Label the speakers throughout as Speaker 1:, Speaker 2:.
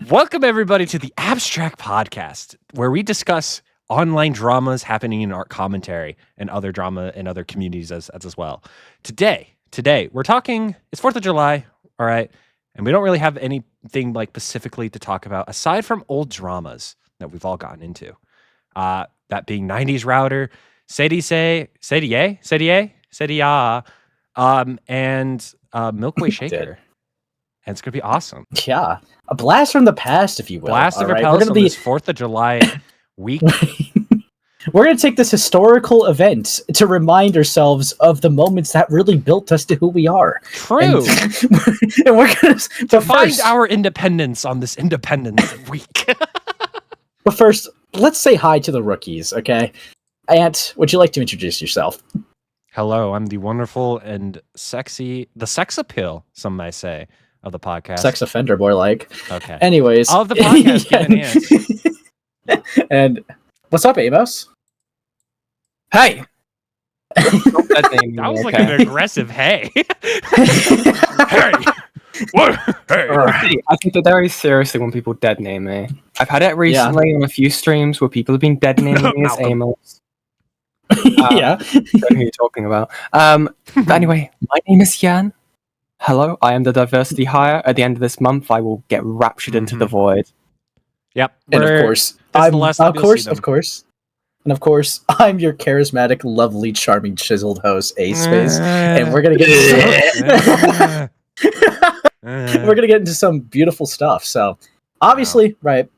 Speaker 1: Welcome everybody to the Abstract Podcast, where we discuss online dramas happening in art commentary and other drama in other communities as well. Today we're talking. It's 4th of July, all right, and we don't really have anything like specifically to talk about aside from old dramas that we've all gotten into. That being 90s Router, Sadier, and Milkway Shaker. And it's going to be awesome.
Speaker 2: Yeah. A blast from the past, if you will.
Speaker 1: Blast of the past on this 4th of July week.
Speaker 2: We're going to take this historical event to remind ourselves of the moments that really built us to who we are.
Speaker 1: True.
Speaker 2: And we're going to
Speaker 1: find our independence on this Independence Week.
Speaker 2: But first, let's say hi to the rookies, okay? Ant, would you like to introduce yourself?
Speaker 1: Hello, I'm the wonderful and sexy, the sex appeal, some might say, of the podcast.
Speaker 2: Sex offender, more like.
Speaker 1: Okay.
Speaker 2: Anyways.
Speaker 1: Of the podcast,
Speaker 2: And what's up, Amos?
Speaker 3: Hey!
Speaker 1: That was like an aggressive hey. Hey! What? Hey!
Speaker 3: I take it very seriously when people dead name me. I've had it recently on a few streams where people have been dead naming me as Amos.
Speaker 2: Yeah.
Speaker 3: I don't know who you're talking about. But anyway, my name is Jan. Hello, I am the diversity hire. At the end of this month, I will get raptured into the void.
Speaker 1: Yep.
Speaker 2: And of course, I'm your charismatic, lovely, charming, chiseled host, AceSpace, and we're gonna get into some beautiful stuff. So, obviously, right?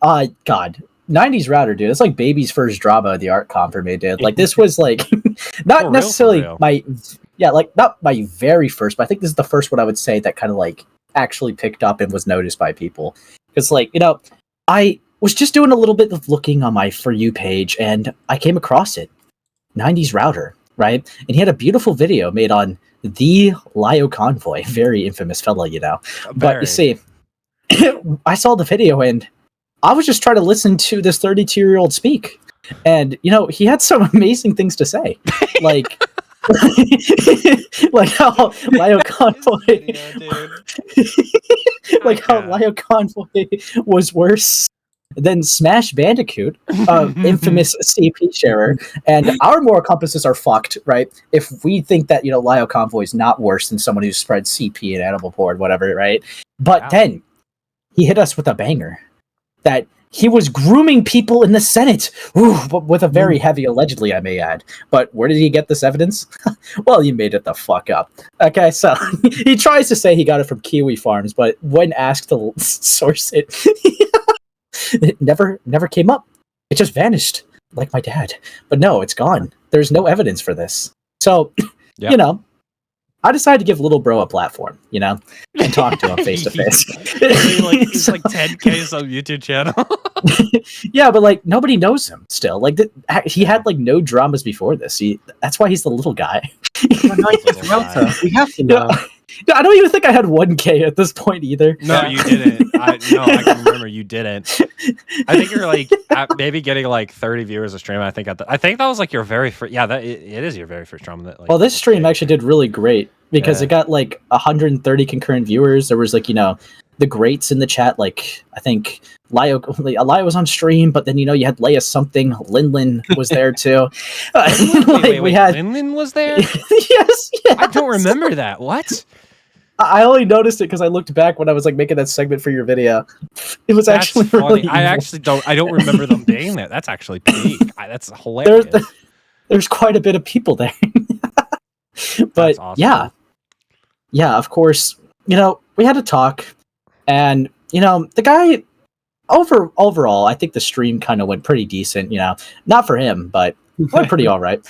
Speaker 2: God, 90s Router, dude. It's like baby's first drama of the art comp for me, dude. Like this was like not necessarily not my very first, but I think this is the first one I would say that kind of like actually picked up and was noticed by people. Because like, you know, I was just doing a little bit of looking on my For You page and I came across it. 90s Router, right? And he had a beautiful video made on the Lio Convoy, very infamous fella, you know. But you see, I saw the video and I was just trying to listen to this 32-year-old speak. And, you know, he had some amazing things to say. Like, like how Lio Convoy... like how Lio Convoy was worse than Smash Bandicoot, infamous CP sharer, and our moral compasses are fucked, right? If we think that, you know, Lio Convoy is not worse than someone who spreads CP and animal porn, whatever, right? But then he hit us with a banger that he was grooming people in the Senate, with a very heavy allegedly, I may add. But where did he get this evidence? Well, he made it the fuck up. Okay, so he tries to say he got it from Kiwi Farms, but when asked to source it, it never came up. It just vanished, like my dad. But no, it's gone. There's no evidence for this. So, you know, I decided to give little bro a platform, you know, and talk to him face to face.
Speaker 1: He's like 10K on YouTube channel.
Speaker 2: Yeah, but like nobody knows him still. Like he had like no dramas before this. That's why he's the little guy.
Speaker 3: We have to know.
Speaker 2: I don't even think I had 1K at this point either.
Speaker 1: No, you didn't. I can remember you didn't. I think you're like maybe getting like 30 viewers a stream. I think that was like your very first. Yeah, it is your very first drama. That, like,
Speaker 2: well, this stream actually did really great because it got like 130 concurrent viewers. There was like, you know, the greats in the chat. Like I think Lio was on stream, but then, you know, you had Leia something. Linlin was there too.
Speaker 1: Wait, Linlin was there?
Speaker 2: Yes.
Speaker 1: I don't remember that. What?
Speaker 2: I only noticed it because I looked back when I was like making that segment for your video. It was actually really evil.
Speaker 1: I don't remember them being there. That's actually peak. That's hilarious.
Speaker 2: There's quite a bit of people there. But
Speaker 1: awesome.
Speaker 2: yeah, of course, you know, we had to talk, and you know, the guy overall, I think the stream kind of went pretty decent. You know, not for him, but went pretty all right.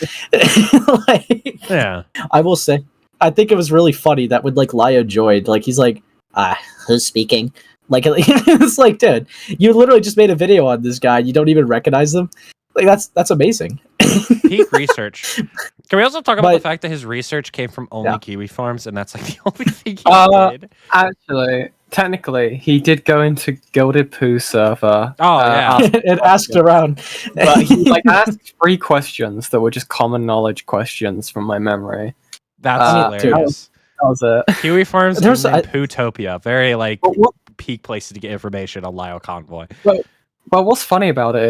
Speaker 1: Yeah,
Speaker 2: I will say. I think it was really funny that when like Lio joined, like he's like, who's speaking? Like it's like, dude, you literally just made a video on this guy. You don't even recognize them. Like that's amazing.
Speaker 1: Peak research. Can we also talk about the fact that his research came from only Kiwi Farms, and that's like the only thing he did?
Speaker 3: Actually, technically, he did go into Gilded Poo server.
Speaker 1: Oh yeah,
Speaker 2: and asked around.
Speaker 3: But he like asked 3 questions that were just common knowledge questions from my memory.
Speaker 1: That's hilarious.
Speaker 3: That was it.
Speaker 1: Kiwi Farms and Pootopia. Very like peak places to get information on Lyle Convoy.
Speaker 3: Well, what's funny about it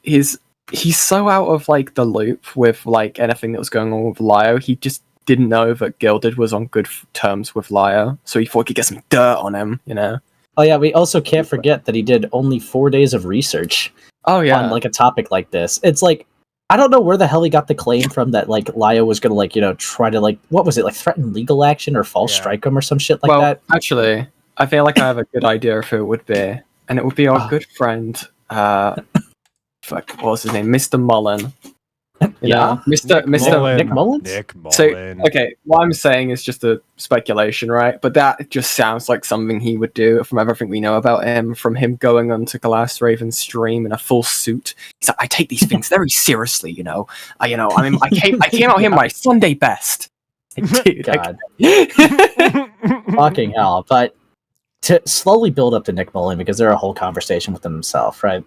Speaker 3: is he's so out of like the loop with like anything that was going on with Lyle. He just didn't know that Gilded was on good terms with Lyle, so he thought he could get some dirt on him, you know.
Speaker 2: Oh yeah, we also can't forget that he did only 4 days of research.
Speaker 3: Oh yeah,
Speaker 2: on like a topic like this. It's like I don't know where the hell he got the claim from that like Lyle was gonna like try to like what was it like threaten legal action or false strike him or some shit like that.
Speaker 3: Actually, I feel like I have a good idea of who it would be, and it would be our good friend. What was his name? Mr. Mullen. You know? Nick Mullen.
Speaker 1: Nick Mullen.
Speaker 3: So, okay, what I'm saying is just a speculation, right? But that just sounds like something he would do from everything we know about him, from him going onto Glass Raven's stream in a full suit. He's like, I take these things very seriously, you know. I mean, I came out here in my Sunday best. Dude,
Speaker 2: God. Fucking hell. But to slowly build up to Nick Mullen, because they're a whole conversation with himself, right?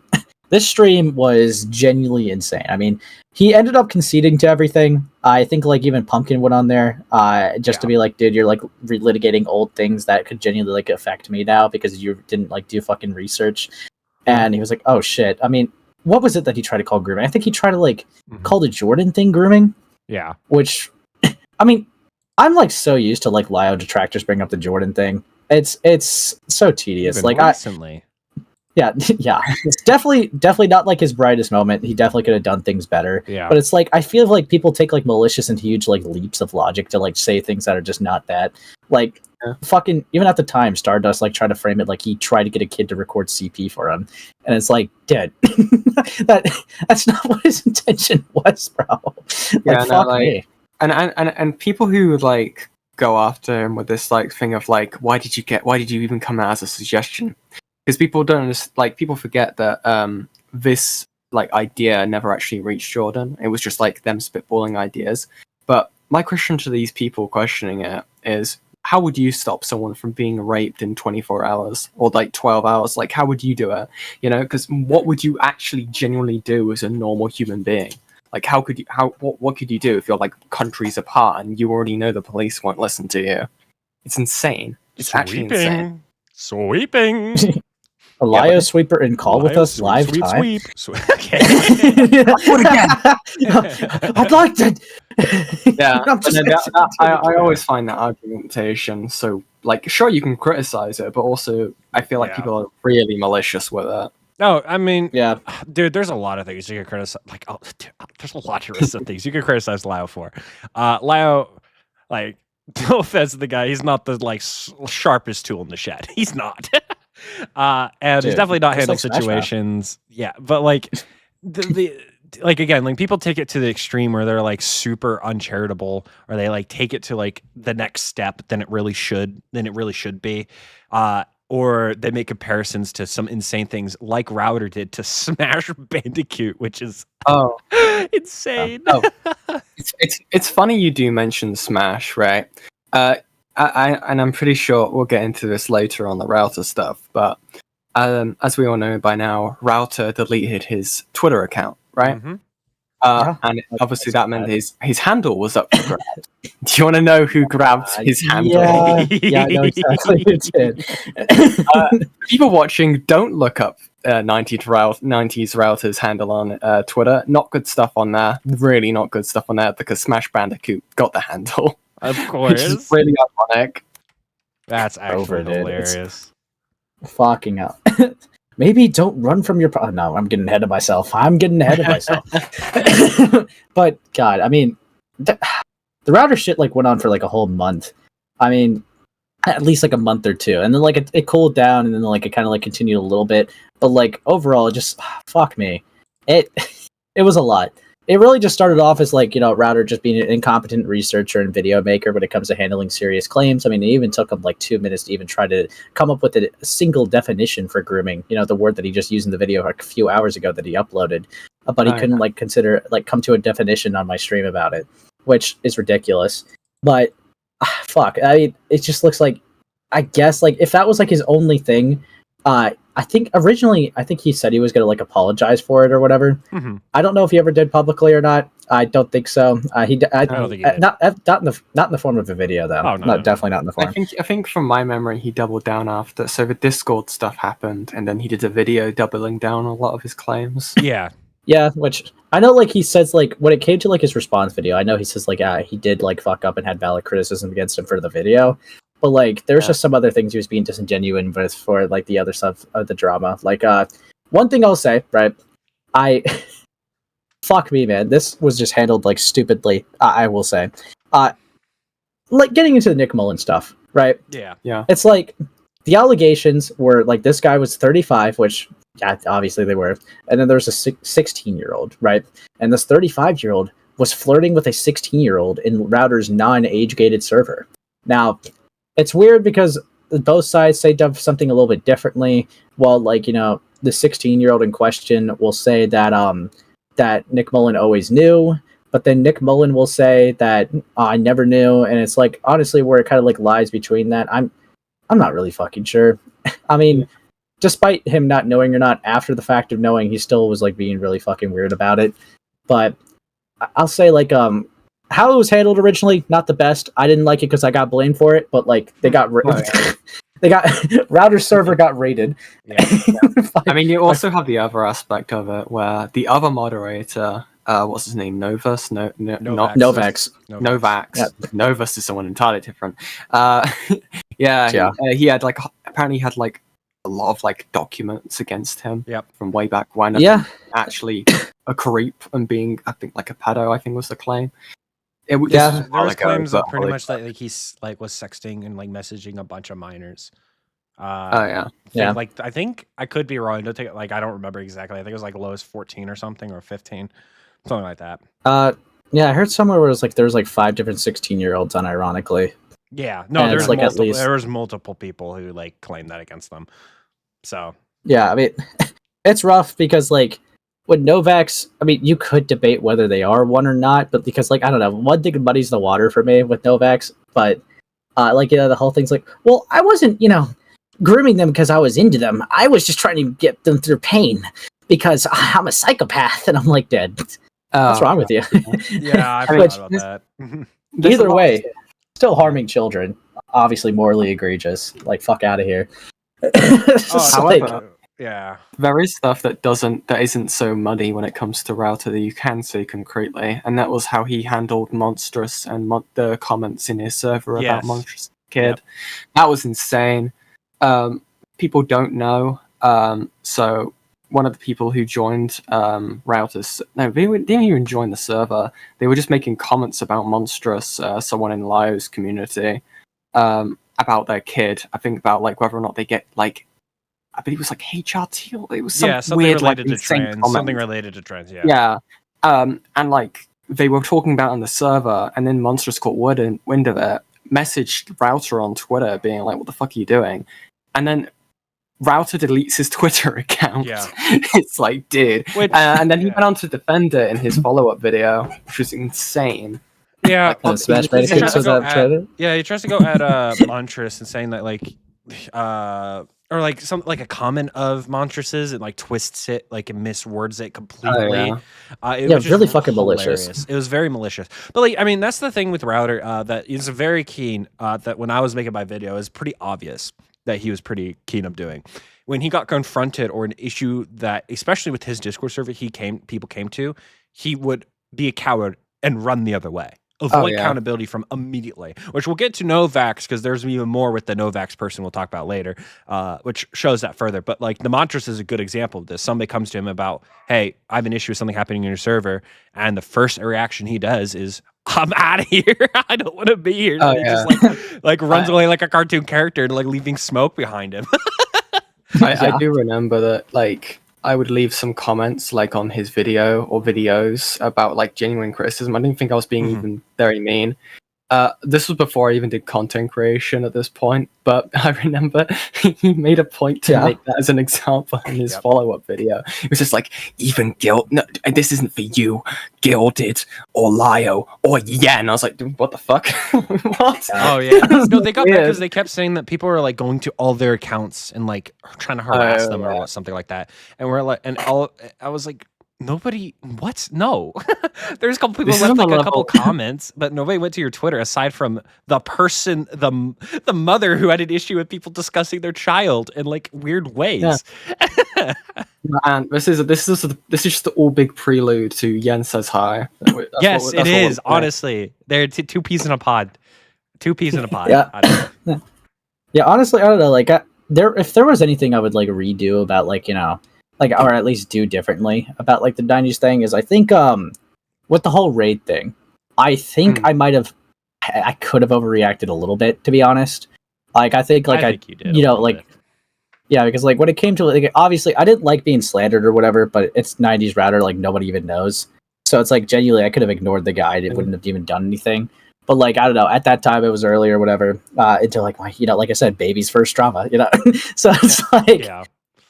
Speaker 2: This stream was genuinely insane. I mean, he ended up conceding to everything. I think like even Pumpkin went on there just to be like, dude, you're like relitigating old things that could genuinely like affect me now because you didn't like do fucking research. And he was like, oh shit. I mean, what was it that he tried to call grooming? I think he tried to like call the Jordan thing grooming.
Speaker 1: Yeah.
Speaker 2: Which, I mean, I'm like so used to like Lio detractors bring up the Jordan thing. It's so tedious.
Speaker 1: Even
Speaker 2: like
Speaker 1: recently.
Speaker 2: Yeah. It's definitely not like his brightest moment. He definitely could have done things better.
Speaker 1: Yeah.
Speaker 2: But it's like I feel like people take like malicious and huge like leaps of logic to like say things that are just not that. Like fucking even at the time, Stardust like tried to frame it like he tried to get a kid to record CP for him, and it's like, dude, that's not what his intention was, bro. Like, fuck me.
Speaker 3: And people who like go after him with this like thing of like, why did you even come out as a suggestion? Because people people forget that this like idea never actually reached Jordan. It was just like them spitballing ideas. But my question to these people questioning it is, how would you stop someone from being raped in 24 hours or like 12 hours? Like, how would you do it? You know, because what would you actually genuinely do as a normal human being? Like, what could you do if you're like countries apart and you already know the police won't listen to you? It's insane. It's actually insane.
Speaker 1: Sweeping.
Speaker 2: Lio Sweeper in call with us live time.
Speaker 1: Okay.
Speaker 2: I'd like to.
Speaker 3: Yeah, I always find that argumentation so like, sure, you can criticize it, but also I feel like people are really malicious with it.
Speaker 1: No, I mean,
Speaker 2: yeah,
Speaker 1: dude, there's a lot of things you can criticize. Like, there's a lot of things you can criticize Lio for. Lio, like, no offense to the guy, he's not the like sharpest tool in the shed. He's not. And he's definitely not handled situations. Yeah, but like the like again, like people take it to the extreme where they're like super uncharitable, or they like take it to like the next step than it really should be. Or they make comparisons to some insane things like Router did to Smash Bandicoot, which is insane.
Speaker 3: It's funny you do mention Smash, right? And I'm pretty sure we'll get into this later on the Router stuff, but as we all know by now, Router deleted his Twitter account, right?
Speaker 1: Mm-hmm.
Speaker 3: And obviously that meant his handle was up for grabs. Do you want to know who grabbed his handle?
Speaker 2: Yeah, I know exactly who did.
Speaker 3: People watching, don't look up 90s Router's handle on Twitter. Not good stuff on there. Really not good stuff on there, because Smash Bandicoot got the handle.
Speaker 1: Of course.
Speaker 3: Which is really ironic.
Speaker 1: That's actually hilarious.
Speaker 2: Fucking hell. Maybe don't run from your... no, I'm getting ahead of myself. But, God, I mean, the Router shit, like, went on for, like, a whole month. I mean, at least, like, a month or two. And then, like, it cooled down, and then, like, it kind of, like, continued a little bit. But, like, overall, it just... fuck me. It was a lot. It really just started off as, like, Router just being an incompetent researcher and video maker when it comes to handling serious claims. I mean, it even took him, like, 2 minutes to even try to come up with a single definition for grooming. The word that he just used in the video a few hours ago that he uploaded. But he couldn't, like, come to a definition on my stream about it, which is ridiculous. But, fuck, I mean, it just looks like, I guess, like, if that was, like, his only thing, I think originally, he said he was going to like apologize for it or whatever.
Speaker 1: Mm-hmm.
Speaker 2: I don't know if he ever did publicly or not. I don't think so. I
Speaker 1: don't think he did.
Speaker 2: not in the form of a video though.
Speaker 1: Oh, no.
Speaker 2: Definitely not in the form.
Speaker 3: I think from my memory, he doubled down after. So the Discord stuff happened, and then he did a video doubling down on a lot of his claims.
Speaker 1: Yeah.
Speaker 2: Yeah, which I know, like he says, like when it came to like his response video, I know he says like he did like fuck up and had valid criticism against him for the video, but like there's just some other things he was being disingenuous with for like the other stuff of the drama. Like one thing I'll say, right? Fuck me, man. This was just handled like stupidly. I will say, like getting into the Nick Mullen stuff, right?
Speaker 3: Yeah.
Speaker 2: It's like the allegations were like this guy was 35, which obviously they were, and then there's a 16-year-old, right? And this 35-year-old was flirting with a 16-year-old in Router's non-age gated server. Now, it's weird because both sides say something a little bit differently. Well, like the 16-year-old in question will say that that Nick Mullen always knew, but then Nick Mullen will say that I never knew, and it's like honestly where it kind of like lies between that. I'm not really fucking sure. I mean, despite him not knowing or not, after the fact of knowing, he still was like being really fucking weird about it. But I'll say like how it was handled originally, not the best. I didn't like it because I got blamed for it, but like they got they got Router's server got raided.
Speaker 1: Yeah.
Speaker 3: I mean, you also have the other aspect of it where the other moderator, what's his name, Novus?
Speaker 2: Novax.
Speaker 3: Yeah. Novus is someone entirely different. He had like apparently had like a lot of like documents against him.
Speaker 1: Yep.
Speaker 3: From way back when. Actually a creep and being, I think, like a pedo, I think was the claim.
Speaker 1: There was claims that pretty much like he's like was sexting and like messaging a bunch of minors. Like I think I could be wrong. Don't take it like I don't remember exactly. I think it was like low as 14 or something or 15, something like that.
Speaker 2: I heard somewhere where it was like there was like 5 different 16-year-olds unironically.
Speaker 1: Yeah, no,
Speaker 2: there's like
Speaker 1: multiple,
Speaker 2: at least
Speaker 1: there was multiple people who like claimed that against them. So
Speaker 2: yeah, I mean, it's rough because like with Novax, I mean, you could debate whether they are one or not, but because like I don't know, one thing muddies the water for me with Novax, but the whole thing's like, well, I wasn't grooming them because I was into them. I was just trying to get them through pain because I'm a psychopath, and I'm like, dead. What's wrong with you?
Speaker 1: Yeah, I forgot about that.
Speaker 2: Either way, still harming children. Obviously, morally egregious. Like, fuck out of here.
Speaker 3: However,
Speaker 1: yeah,
Speaker 3: there is stuff that isn't so muddy when it comes to Router that you can see concretely, and that was how he handled Monstrous and the comments in his server about Monstrous Kid. Yep. That was insane. People don't know. So one of the people who joined Routers, no, they didn't even join the server. They were just making comments about Monstrous, someone in Lio's community, about their kid. I think about like whether or not they get like, I believe it was like HRT. It was something weird,
Speaker 1: related
Speaker 3: like,
Speaker 1: to trans.
Speaker 3: comment.
Speaker 1: Something related to trans. Yeah.
Speaker 3: Yeah. And like they were talking about on the server, and then Monstrous caught wind of it, messaged Router on Twitter, being like, "What the fuck are you doing?" And then Router deletes his Twitter account.
Speaker 1: Yeah.
Speaker 3: It's like, dude. And then he went on to defend it in his follow-up video, which was insane.
Speaker 1: Yeah.
Speaker 2: He tries
Speaker 1: to go at Monstrous and saying that like or like some like a comment of Montrous's and like twists it, like and miswords it completely. It was
Speaker 2: really fucking malicious.
Speaker 1: It was very malicious. But like, I mean, that's the thing with Router that is very keen. That when I was making my video, is pretty obvious that he was pretty keen of doing. When he got confronted or an issue that, especially with his Discord server, people came to, he would be a coward and run the other way. Avoid accountability from immediately, which we'll get to Novax because there's even more with the Novax person we'll talk about later, which shows that further. But like the Monstrous is a good example of this. Somebody comes to him about, hey, I have an issue with something happening in your server, and the first reaction he does is, I'm out of here. I don't want to be here. He just like runs away like a cartoon character and like leaving smoke behind him.
Speaker 3: I do remember that like I would leave some comments like on his video or videos about like genuine criticism. I didn't think I was being even very mean. this was before I even did content creation at this point, but I remember he made a point to make that as an example in his follow-up video. It was just like, even no, this isn't for you, Gilded, or Lio, or Yen. I was like, dude, what the fuck? What?
Speaker 1: Oh yeah. No, they got that because they kept saying that people were like going to all their accounts and like trying to harass them or something like that. And we're like, I was like, nobody, what? No. There's a couple people left like a couple comments, but nobody went to your Twitter aside from the person, the mother who had an issue with people discussing their child in like weird ways.
Speaker 3: Yeah. Man, this is just the all big prelude to Yen Says Hi.
Speaker 1: Yes, it is. Honestly, they're two peas in a pod. Two peas in a pod.
Speaker 2: Yeah. Yeah. Honestly, I don't know. Like, if there was anything I would like redo about, like, you know, like, or at least do differently about like the 90s thing, is I think with the whole raid thing, I think I could have overreacted a little bit, to be honest. Like, I think like I think you did, you know, like bit. Yeah, because like when it came to like, obviously I didn't like being slandered or whatever, but it's 90s router, like nobody even knows. So it's like genuinely I could have ignored the guy. It wouldn't have even done anything. But like, I don't know, at that time it was early or whatever, into like my, you know, like I said, baby's first drama, you know. So it's like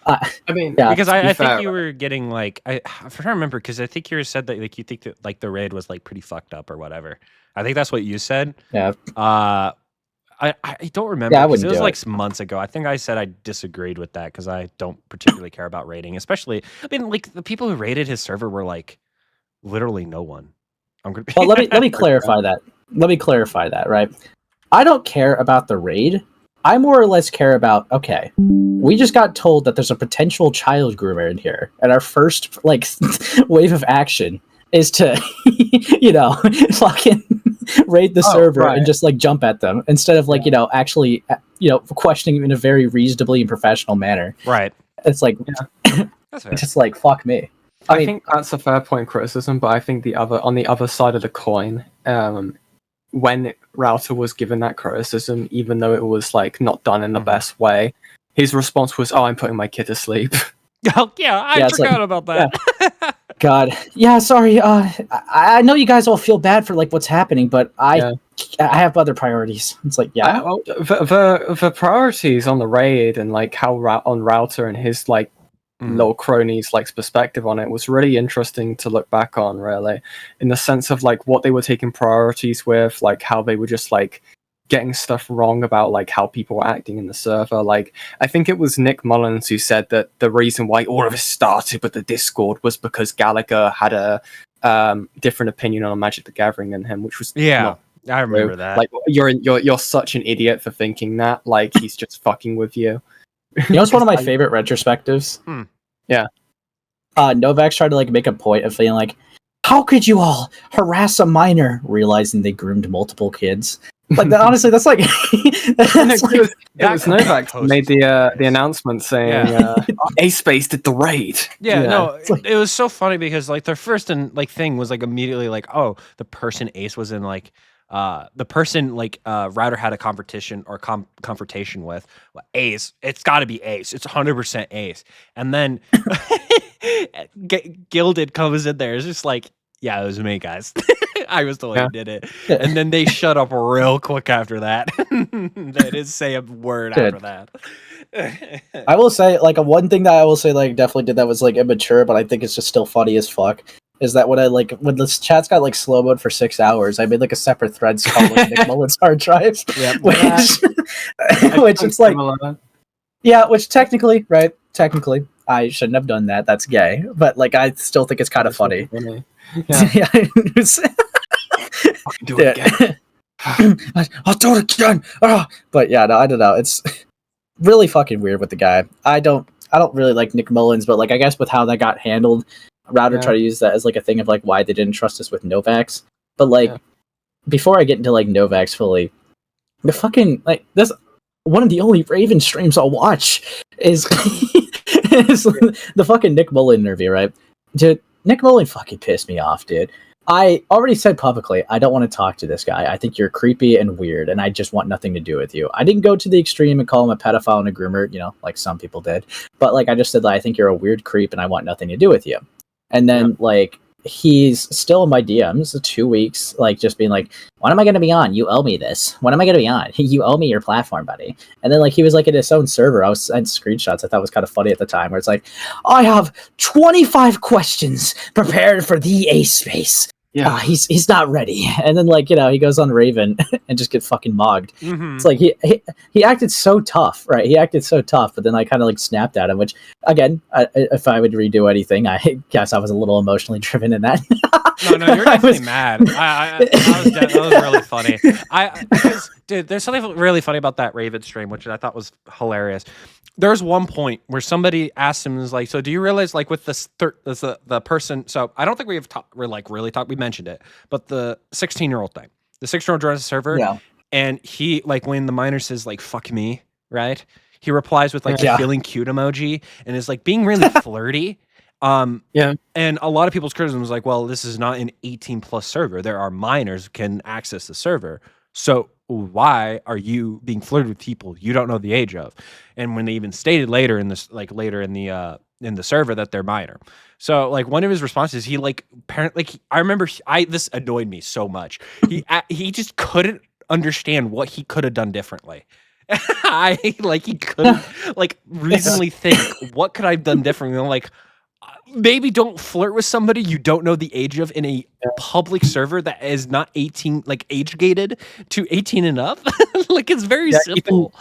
Speaker 3: I mean,
Speaker 1: because I think you were getting like, I trying to remember, because I think you said that like you think that like the raid was like pretty fucked up or whatever. I think that's what you said.
Speaker 2: Yeah.
Speaker 1: I don't remember.
Speaker 2: Yeah,
Speaker 1: it was like months ago. I think I said I disagreed with that because I don't particularly care about raiding. Especially, I mean, like the people who raided his server were like literally no one. I'm gonna.
Speaker 2: Well, let me clarify that. Let me clarify that. Right. I don't care about the raid. I more or less care about, okay, we just got told that there's a potential child groomer in here, and our first like wave of action is to, you know, fucking raid the server and just like jump at them instead of like, you know, actually, you know, questioning in a very reasonably and professional manner.
Speaker 1: Right.
Speaker 2: It's like,
Speaker 1: That's fair.
Speaker 2: it's just like, fuck me.
Speaker 3: I mean, think that's a fair point criticism, but I think on the other side of the coin, when Router was given that criticism, even though it was like not done in the best way, his response was, "Oh, I'm putting my kid to sleep."
Speaker 1: Oh yeah, I forgot about that.
Speaker 2: Yeah. God, yeah, sorry. I know you guys all feel bad for like what's happening, but I have other priorities. It's like,
Speaker 3: the priorities on the raid and like how on Router and his like little cronies like perspective on it was really interesting to look back on, really, in the sense of like what they were taking priorities with, like how they were just like getting stuff wrong about like how people were acting in the server. Like I think it was Nick Mullen who said that the reason why all of it started with the Discord was because Gallagher had a different opinion on Magic the Gathering than him, which was
Speaker 1: I remember that.
Speaker 3: Like you're such an idiot for thinking that. Like he's just fucking with you.
Speaker 2: You know, it's one of my favorite retrospectives.
Speaker 3: Yeah.
Speaker 2: Novax tried to like make a point of feeling like, how could you all harass a minor, realizing they groomed multiple kids? Like that, honestly, that's like,
Speaker 3: it was Novax who made the announcement saying AceSpace did the raid.
Speaker 1: It was so funny because like their first thing was like immediately like, oh, the person Ace was in like the person like Router had a confrontation with Ace. It's got to be Ace. It's 100% Ace. And then Gilded comes in there. It's just like, yeah, it was me, guys. I was the one who did it. And then they shut up real quick after that. They didn't say a word after that.
Speaker 2: I will say, like, one thing that I will say, like, definitely did that was, like, immature, but I think it's just still funny as fuck, is that when the chat's got, like, slow mode for 6 hours, I made, like, a separate thread called, like, Nick Mullen's hard drives.
Speaker 1: Yep.
Speaker 2: Which it's like... Yeah, which technically, I shouldn't have done that. That's gay. But, like, I still think it's kind of funny.
Speaker 3: Yeah. Do it again.
Speaker 2: I'll do it again. But yeah, no, I don't know. It's really fucking weird with the guy. I don't really like Nick Mullins, but like I guess with how that got handled, Router tried to use that as like a thing of like why they didn't trust us with Novax. But like before I get into like Novax fully, the fucking like this one of the only Raven streams I'll watch is the fucking Nick Mullen interview, right? Dude, Nick Mullen fucking pissed me off, dude. I already said publicly, I don't want to talk to this guy. I think you're creepy and weird, and I just want nothing to do with you. I didn't go to the extreme and call him a pedophile and a groomer, you know, like some people did. But, like, I just said that I think you're a weird creep, and I want nothing to do with you. And then, like, he's still in my DMs 2 weeks, like just being like, when am I going to be on? You owe me this. When am I going to be on? You owe me your platform, buddy. And then like he was like in his own server. I sent screenshots I thought was kind of funny at the time, where it's like, I have 25 questions prepared for the AceSpace. Yeah, he's not ready. And then like, he goes on Raven and just gets fucking mogged.
Speaker 1: Mm-hmm.
Speaker 2: It's like he acted so tough, right? He acted so tough, but then I kind of like snapped at him, which again, if I would redo anything, I guess I was a little emotionally driven in that.
Speaker 1: No, you're definitely mad. That was really funny. Because, dude, there's something really funny about that Raven stream, which I thought was hilarious. There's one point where somebody asked him, is like, so do you realize, like, with this the person? So I don't think really talked. We mentioned it, but the 16-year-old thing, the 16-year-old joins the server, and he, like, when the miner says like "fuck me," right? He replies with like the feeling cute emoji and is like being really flirty. And a lot of people's criticism was like, well, this is not an 18+ server. There are minors who can access the server. So why are you being flirted with people you don't know the age of? And when they even stated later in this, like later in the server, that they're minor. So like one of his responses, he like apparently, I remember this annoyed me so much. He just couldn't understand what he could have done differently. He couldn't like reasonably think, what could I have done differently? I'm like, maybe don't flirt with somebody you don't know the age of in a public server that is not 18, like age gated to 18 and up. Like it's very simple.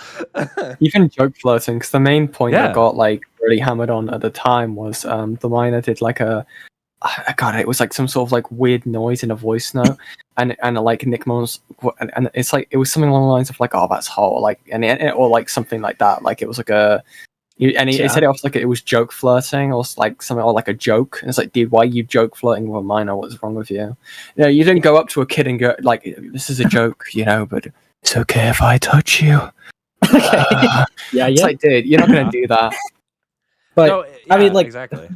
Speaker 3: Even joke flirting, because the main point that got like really hammered on at the time was the miner did like it was like some sort of like weird noise in a voice note, and like Nick Mullen's, and it's like it was something along the lines of like, oh, that's hot, like, or like something like that, like it was like a. He said it was like it was joke flirting, or like something, or like a joke. And it's like, dude, why are you joke flirting with a minor? What's wrong with you? You didn't go up to a kid and go like, "This is a joke," but it's okay if I touch you.
Speaker 2: Okay.
Speaker 3: It's like, dude, you're not gonna do that.
Speaker 2: But no, I mean, like,
Speaker 1: exactly.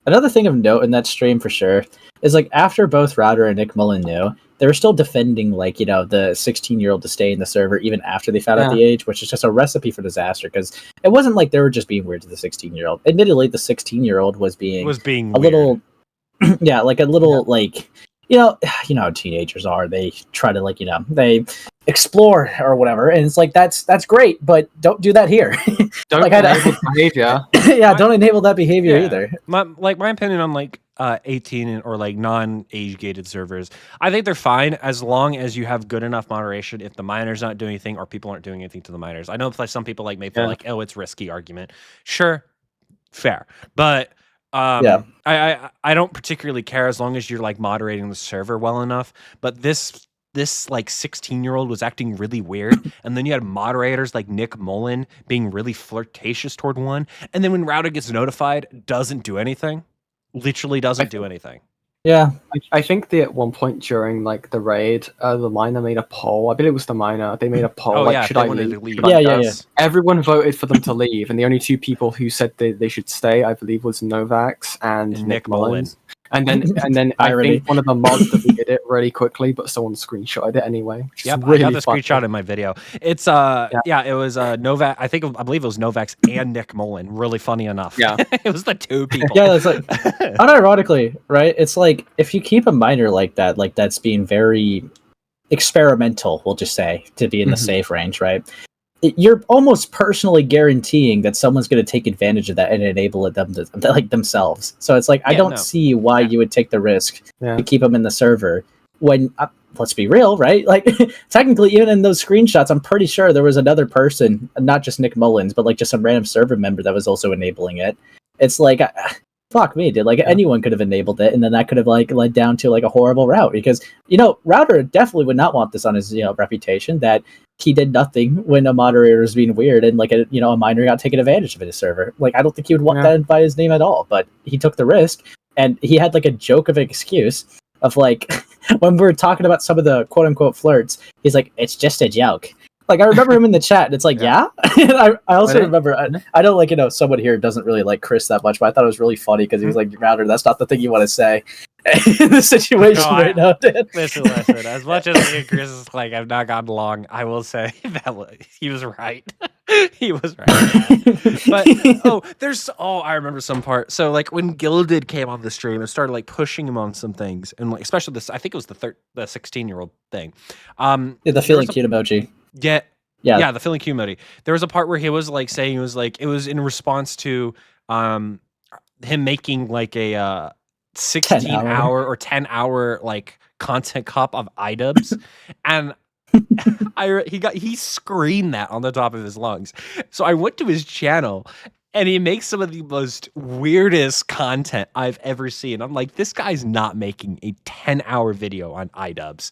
Speaker 2: Another thing of note in that stream for sure is like after both Router and Nick Mullen knew, they were still defending like, the 16-year-old to stay in the server even after they found out the age, which is just a recipe for disaster, because it wasn't like they were just being weird to the 16-year-old. Admittedly, the 16-year-old was being a weird. Little like a little like how teenagers are. They try to like, they explore or whatever, and it's like that's great, but don't do that here.
Speaker 3: Don't
Speaker 2: like,
Speaker 3: enable behavior.
Speaker 2: Don't enable that behavior either.
Speaker 1: My opinion on like 18 or like non-age gated servers, I think they're fine as long as you have good enough moderation. If the miners not doing anything or people aren't doing anything to the miners, I know like some people like may feel like, oh, it's risky argument. Sure, fair, but I don't particularly care as long as you're like moderating the server well enough. But this like 16-year-old was acting really weird, and then you had moderators like Nick Mullen being really flirtatious toward one, and then when Router gets notified, doesn't do anything. Literally doesn't do anything.
Speaker 2: Yeah,
Speaker 3: I think at one point during like the raid, the miner made a poll. I believe it was the miner. They made a poll should I leave?
Speaker 2: Yeah.
Speaker 3: Everyone voted for them to leave, and the only two people who said they should stay, I believe, was Novax and Nick Mullen. And then I think one of the mods deleted it really quickly, but someone screenshotted it anyway.
Speaker 1: Yep,
Speaker 3: really
Speaker 1: I got the screenshot in my video. It's it was Novax. I believe it was Novax and Nick Mullen. Really funny enough.
Speaker 3: Yeah,
Speaker 1: it was the two people.
Speaker 2: Yeah, it's like unironically, right? It's like if you keep a miner like that, like that's being very experimental, we'll just say, to be in the safe range, right? You're almost personally guaranteeing that someone's going to take advantage of that and enable it themselves. So it's like, I don't see why you would take the risk to keep them in the server when, let's be real, right? Like technically, even in those screenshots, I'm pretty sure there was another person, not just Nick Mullins, but like just some random server member that was also enabling it. It's like, fuck me, dude. Like anyone could have enabled it, and then that could have like led down to like a horrible route, because Router definitely would not want this on his reputation that he did nothing when a moderator was being weird and like a miner got taken advantage of in his server. Like I don't think he would want that by his name at all, but he took the risk, and he had like a joke of an excuse of like when we were talking about some of the quote unquote flirts, he's like, it's just a joke. Like I remember him in the chat, and it's like, and I also remember, I know like someone here doesn't really like Chris that much, but I thought it was really funny because he was like, Router, that's not the thing you want to say. in the situation
Speaker 1: No,
Speaker 2: right now, Dan.
Speaker 1: Listen. As much as me and Chris is like I've not gotten along, I will say that he was right. He was right. But I remember some part. So like when Gilded came on the stream and started like pushing him on some things, and like especially this, I think it was the 16-year-old thing.
Speaker 2: Yeah, the feeling cute emoji.
Speaker 1: Yeah, the feeling cute emoji. There was a part where he was like saying it was in response to him making like a 16-hour or 10-hour like content cup of iDubbbz, and he screamed that on the top of his lungs. So I went to his channel, and he makes some of the most weirdest content I've ever seen. I'm like, this guy's not making a 10-hour video on iDubbbz.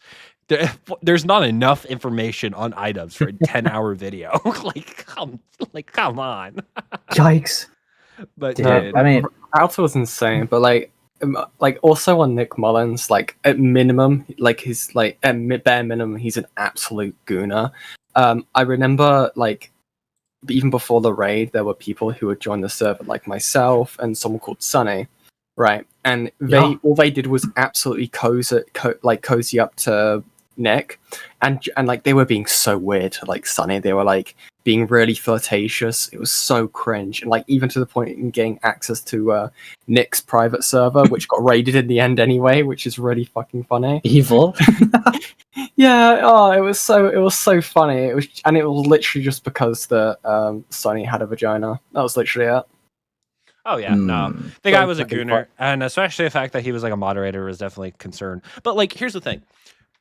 Speaker 1: There's not enough information on iDubbbz for a 10-hour video. Come on.
Speaker 2: Yikes.
Speaker 1: But
Speaker 2: I mean,
Speaker 3: Alta was insane, but like also on Nick Mullen's, like at minimum, like his like at bare minimum, he's an absolute gooner. I remember like even before the raid, there were people who would join the server, like myself and someone called Sunny, right? And all they did was absolutely cozy up to Nick, and like they were being so weird to like Sunny. They were like being really flirtatious. It was so cringe, and like even to the point in getting access to Nick's private server, which got raided in the end anyway, which is really fucking funny.
Speaker 2: Evil.
Speaker 3: Yeah. Oh, it was so funny. It was literally just because the Sunny had a vagina. That was literally it.
Speaker 1: Oh yeah, no, the guy was a gooner, and especially the fact that he was like a moderator was definitely a concern. But like, here's the thing.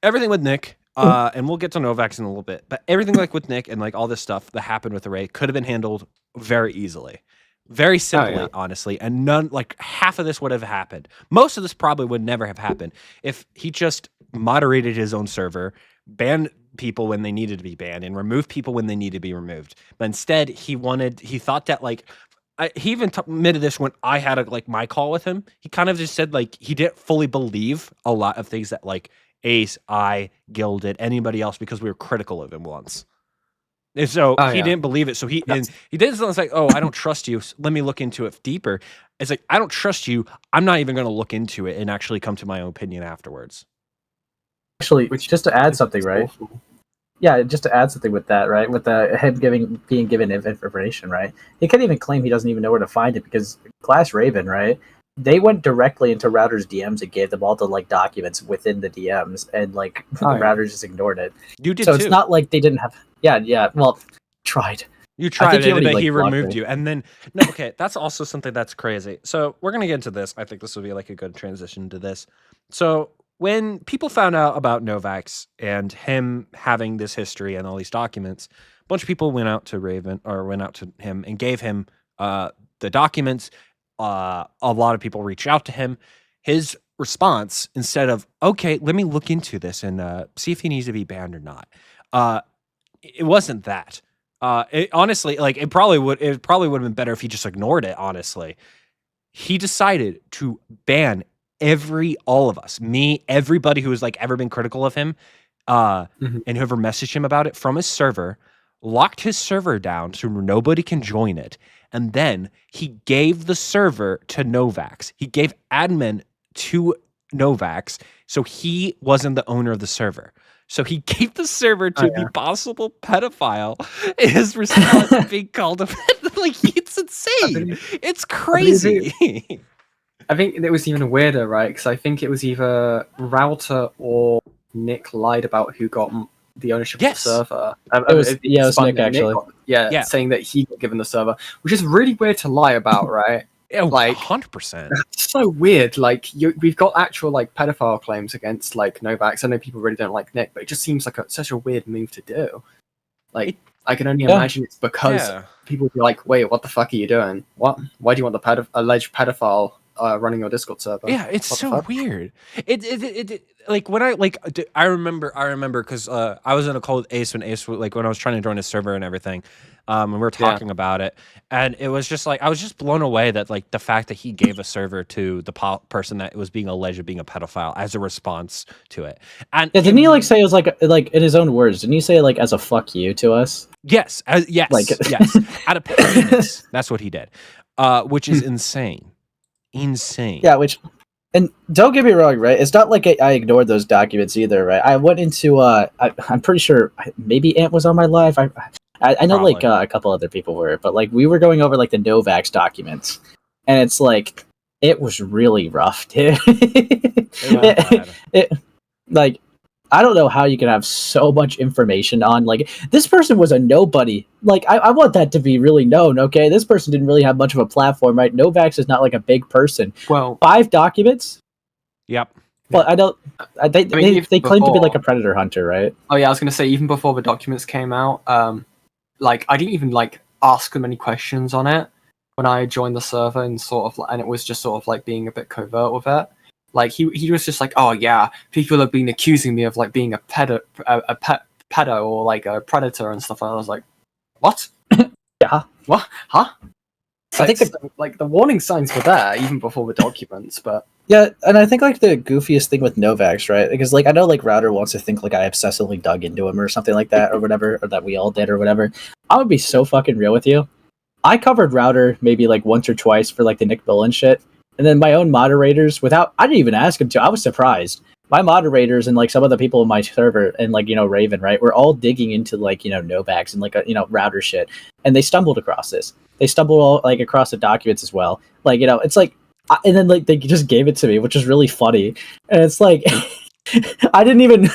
Speaker 1: Everything with Nick, and we'll get to Novax in a little bit, but everything like with Nick and like all this stuff that happened with the raid could have been handled very easily, very simply, honestly, and like half of this would have happened. Most of this probably would never have happened if he just moderated his own server, banned people when they needed to be banned, and removed people when they needed to be removed. But instead, he thought that like. He even admitted this when I had my call with him. He kind of just said like he didn't fully believe a lot of things that like Ace, Gilded, anybody else, because we were critical of him once. And so he didn't believe it. So he did something like, "Oh, I don't trust you. Let me look into it deeper." It's like, I don't trust you. I'm not even going to look into it and actually come to my own opinion afterwards.
Speaker 2: Actually, just to add something, right? Awful. Yeah, just to add something with that, right? With him being given information, right? He can't even claim he doesn't even know where to find it because Class Raven, right? They went directly into Router's DMs and gave them all the like documents within the DMs, and like Router just ignored it.
Speaker 1: You did
Speaker 2: so
Speaker 1: too.
Speaker 2: It's not like they didn't have. Yeah. Well, tried.
Speaker 1: You tried it, but he removed you, and then no. Okay, that's also something that's crazy. So we're gonna get into this. I think this will be like a good transition to this. So when people found out about Novax and him having this history and all these documents, a bunch of people went out to him and gave him the documents. A lot of people reached out to him. His response, instead of, okay, let me look into this and see if he needs to be banned or not, it wasn't that. Honestly, like it probably would have been better if he just ignored it, honestly. He decided to ban all of us, me, everybody who has like ever been critical of him, and whoever messaged him about it from his server, locked his server down so nobody can join it. And then he gave the server to Novax. He gave admin to Novax, so he wasn't the owner of the server. So he gave the server to the possible pedophile. His response being called a like, it's insane. It's crazy.
Speaker 3: I think it was even weirder, right? Because I think it was either Router or Nick lied about who got the ownership of the server.
Speaker 2: It was Nick, actually.
Speaker 3: Saying that he got given the server, which is really weird to lie about, right?
Speaker 1: Yeah, like 100%.
Speaker 3: It's so weird. Like we've got actual like pedophile claims against like Novax. I know people really don't like Nick, but it just seems like such a weird move to do. Like I can only imagine it's because people be like, "Wait, what the fuck are you doing? What? Why do you want the alleged pedophile running your Discord server?"
Speaker 1: Yeah, it's so weird. It like when I remember because I was in a call with Ace when I was trying to join his server and everything, and we were talking about it, and it was just like I was just blown away that like the fact that he gave a server to the person that was being alleged of being a pedophile as a response to it. And
Speaker 2: didn't he like say it was like in his own words? Didn't he say like as a fuck you to us?
Speaker 1: Yes, yes, out of pettiness. That's what he did, which is insane. Yeah,
Speaker 2: which And don't get me wrong, right? It's not like I ignored those documents either, right? I went into I'm pretty sure maybe Ant was on my live. I know like
Speaker 1: Probably.
Speaker 2: a couple other people were, but like we were going over like the Novax documents, and it's like it was really rough, dude.
Speaker 1: Bad.
Speaker 2: Like I don't know how you can have so much information on like this person was a nobody. Like I want that to be really known. Okay, this person didn't really have much of a platform, right? Novax is not like a big person.
Speaker 3: Well,
Speaker 2: 5 documents.
Speaker 1: Yep.
Speaker 2: Well, I don't. They claim to be like a
Speaker 3: before-
Speaker 2: predator hunter, right?
Speaker 3: Oh yeah, I was gonna say even before the documents came out, like I didn't even like ask them any questions on it when I joined the server, and and it was just sort of like being a bit covert with it. Like he was just like, oh yeah, people have been accusing me of like being a pedo or like a predator and stuff. I was like, what?
Speaker 2: Yeah.
Speaker 3: What? Huh?
Speaker 2: I think
Speaker 3: like the warning signs were there even before the documents, but
Speaker 2: Yeah, and I think like the goofiest thing with Novax, right? Because like I know like Router wants to think like I obsessively dug into him or something like that or whatever, or that we all did or whatever. I would be so fucking real with you. I covered Router maybe like once or twice for like the Nick Mullen shit, and then my own moderators I didn't even ask him to. I was surprised. My moderators and like some of the people in my server and like Raven, right, were all digging into like Novax and like Router shit, and they stumbled across this. They stumbled all like across the documents as well. Like it's like. And then like they just gave it to me, which is really funny. And it's like I didn't even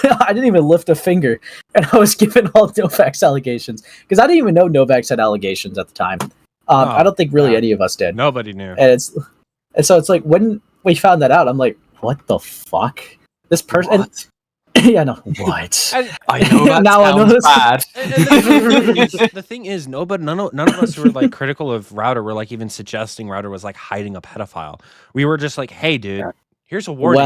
Speaker 2: lift a finger, and I was given all Novax allegations because I didn't even know Novax had allegations at the time. I don't think really any of us did.
Speaker 1: Nobody knew.
Speaker 2: And so it's like when we found that out, I'm like, what the fuck? This person. Yeah, no. What?
Speaker 3: I know that
Speaker 2: Now I know
Speaker 3: sounds
Speaker 2: this.
Speaker 3: bad.
Speaker 1: The thing is, none of us were like critical of Router. Were like even suggesting Router was like hiding a pedophile. We were just like, hey, dude, here's a warning.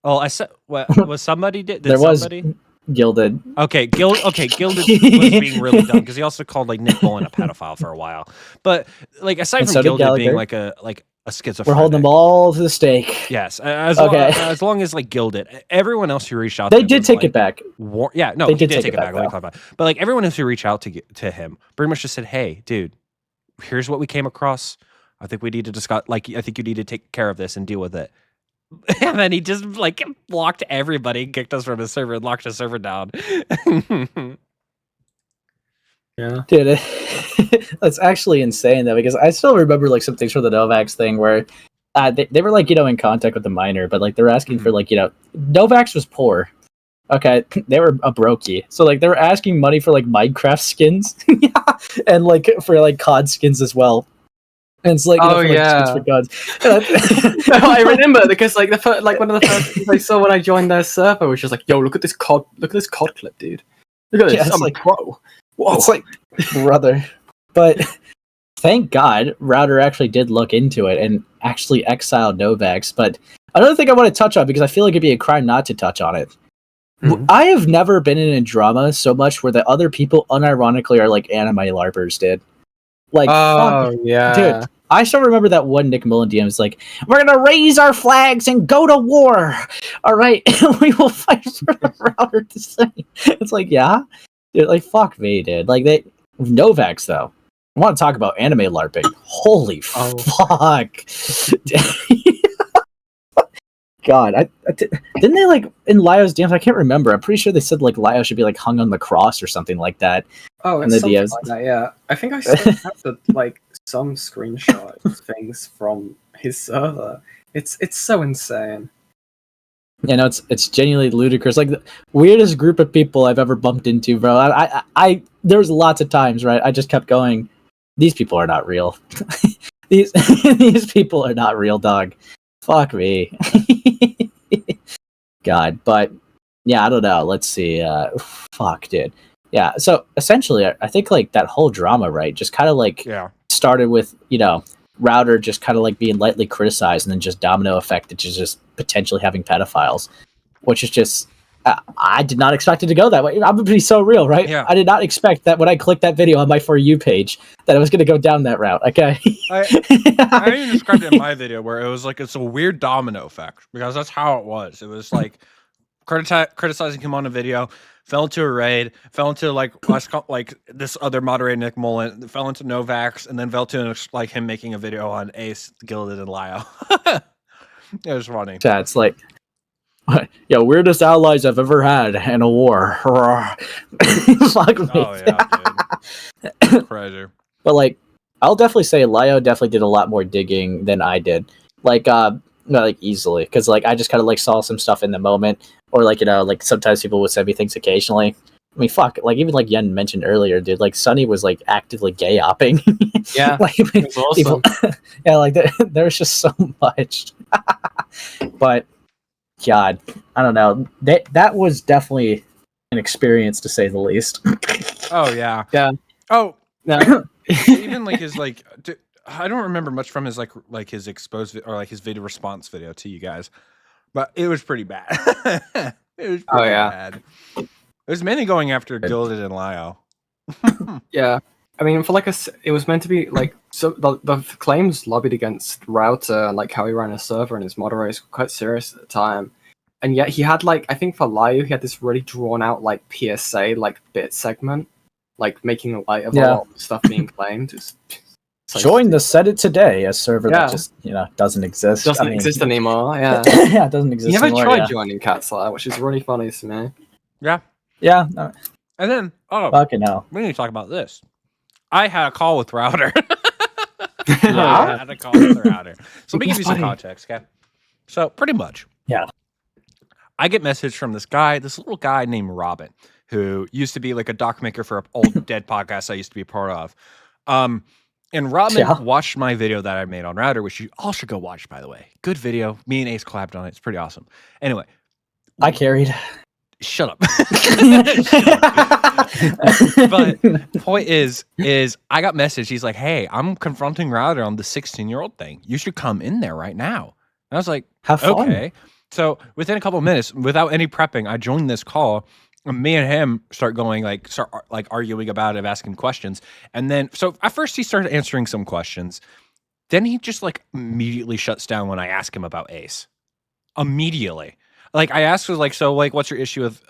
Speaker 2: Well,
Speaker 1: I said, what was somebody did?
Speaker 2: there was
Speaker 1: somebody?
Speaker 2: Gilded.
Speaker 1: Okay, Gilded was being really dumb because he also called like Nick Mullen a pedophile for a while. But like aside
Speaker 2: And
Speaker 1: from
Speaker 2: so did
Speaker 1: Gilded being
Speaker 2: Gallagher.
Speaker 1: like a schizophrenic,
Speaker 2: We're holding them all to the stake.
Speaker 1: Yes, as long as like Gilded, everyone else who reached out,
Speaker 2: They
Speaker 1: to
Speaker 2: did
Speaker 1: him was,
Speaker 2: take
Speaker 1: like,
Speaker 2: it back.
Speaker 1: He did take it back. Let me
Speaker 2: though.
Speaker 1: clarify. But like everyone else who reached out to him, pretty much just said, "Hey, dude, here's what we came across. I think we need to discuss. Like, I think you need to take care of this and deal with it." And then he just like blocked everybody, kicked us from his server, and locked his server down.
Speaker 3: Yeah,
Speaker 2: dude, that's actually insane though, because I still remember like some things from the Novax thing where they were like in contact with the miner, but like they were asking for like Novax was poor. Okay, they were a brokey, so like they were asking money for like Minecraft skins, and like for like COD skins as well. And it's like
Speaker 3: oh
Speaker 2: for,
Speaker 3: yeah,
Speaker 2: skins for guns.
Speaker 3: no, I remember because like one of the first things I saw when I joined their server was just like, yo, look at this COD clip, dude. Look at this, I'm
Speaker 2: like
Speaker 3: pro. Whoa.
Speaker 2: It's like brother, but thank God Router actually did look into it and actually exiled Novax. But another thing I want to touch on because I feel like it'd be a crime not to touch on it. Mm-hmm. I have never been in a drama so much where the other people unironically are like anime larpers, dude. Like, fuck,
Speaker 3: yeah,
Speaker 2: dude. I still remember that one Nick Mullen DM is like, "We're gonna raise our flags and go to war. All right, we will fight for the Router to say." It's like, yeah, dude. Like, fuck me, dude. Like Novax though. I want to talk about anime larping. Holy fuck. God, didn't they like in Lyo's DMs? I can't remember. I'm pretty sure they said like Lyo should be like hung on the cross or something like that.
Speaker 3: Oh, it's something like that. Yeah, I think I still have like some screenshot things from his server. It's so insane.
Speaker 2: You know, it's genuinely ludicrous. Like the weirdest group of people I've ever bumped into, bro. I there was lots of times, right? I just kept going. These people are not real. these people are not real, dog. Fuck me. God, but yeah, I don't know. Let's see. Fuck, dude. Yeah. So essentially, I think like that whole drama, right, just kind of like started with Router just kind of like being lightly criticized, and then just domino effect that just potentially having pedophiles, which is just I did not expect it to go that way. I'm gonna be so real, right?
Speaker 1: Yeah.
Speaker 2: I did not expect that when I clicked that video on my For You page that I was gonna go down that route. Okay.
Speaker 1: I even described it in my video where it was like it's a weird domino effect because that's how it was. It was like criticizing him on a video, fell into a raid, fell into like this other moderator Nick Mullen, fell into Novax, and then fell to like him making a video on Ace, Gilded, and Lyo. It was funny.
Speaker 2: Chat's like, yeah, weirdest allies I've ever had in a war. Fuck me.
Speaker 1: Oh yeah, dude. Crazy.
Speaker 2: But like, I'll definitely say Lio definitely did a lot more digging than I did. Like, like easily, because like I just kind of like saw some stuff in the moment, or like like sometimes people would send me things occasionally. I mean, fuck, like even like Yen mentioned earlier, dude. Like Sunny was like actively gay opping.
Speaker 3: Yeah,
Speaker 2: like
Speaker 3: it was awesome.
Speaker 2: people, yeah, like there's just so much. But God, I don't know. That was definitely an experience to say the least.
Speaker 1: Oh yeah.
Speaker 3: Yeah.
Speaker 1: Oh,
Speaker 3: Yeah.
Speaker 1: even like his like. I don't remember much from his like his exposed or like his video response video to you guys, but it was pretty bad. It was pretty bad. It was mainly going after Gilded and Lio.
Speaker 3: Yeah, I mean, for it was meant to be like so. The claims lobbied against Router and like how he ran a server and his moderators were quite serious at the time, and yet he had like I think for Lio he had this really drawn out like PSA like bit segment, like making light of a lot of stuff being claimed.
Speaker 2: Join the Set It Today, a server that just doesn't exist.
Speaker 3: Doesn't exist anymore. Yeah,
Speaker 2: yeah, it doesn't exist.
Speaker 3: You never
Speaker 2: anymore,
Speaker 3: tried joining Catslayer, which is really funny to me.
Speaker 1: Yeah,
Speaker 2: yeah.
Speaker 1: And then
Speaker 2: fucking hell,
Speaker 1: we need to talk about this. I had a call with Router.
Speaker 2: I
Speaker 1: had a call with Router. So let me give you some context, okay? So pretty much, I get message from this little guy named Robin, who used to be like a doc maker for an old dead podcast I used to be a part of. And Robin watched my video that I made on Router, which you all should go watch, by the way. Good video. Me and Ace collabed on it. It's pretty awesome. Anyway.
Speaker 2: I carried.
Speaker 1: Shut up. But point is I got message. He's like, hey, I'm confronting Router on the 16-year-old thing. You should come in there right now. And I was like,
Speaker 2: have fun.
Speaker 1: Okay. So within a couple of minutes, without any prepping, I joined this call. And me and him start arguing about it, asking questions. And then, so at first he started answering some questions. Then he just like immediately shuts down when I ask him about Ace. Immediately. Like I asked him like, so like, what's your issue with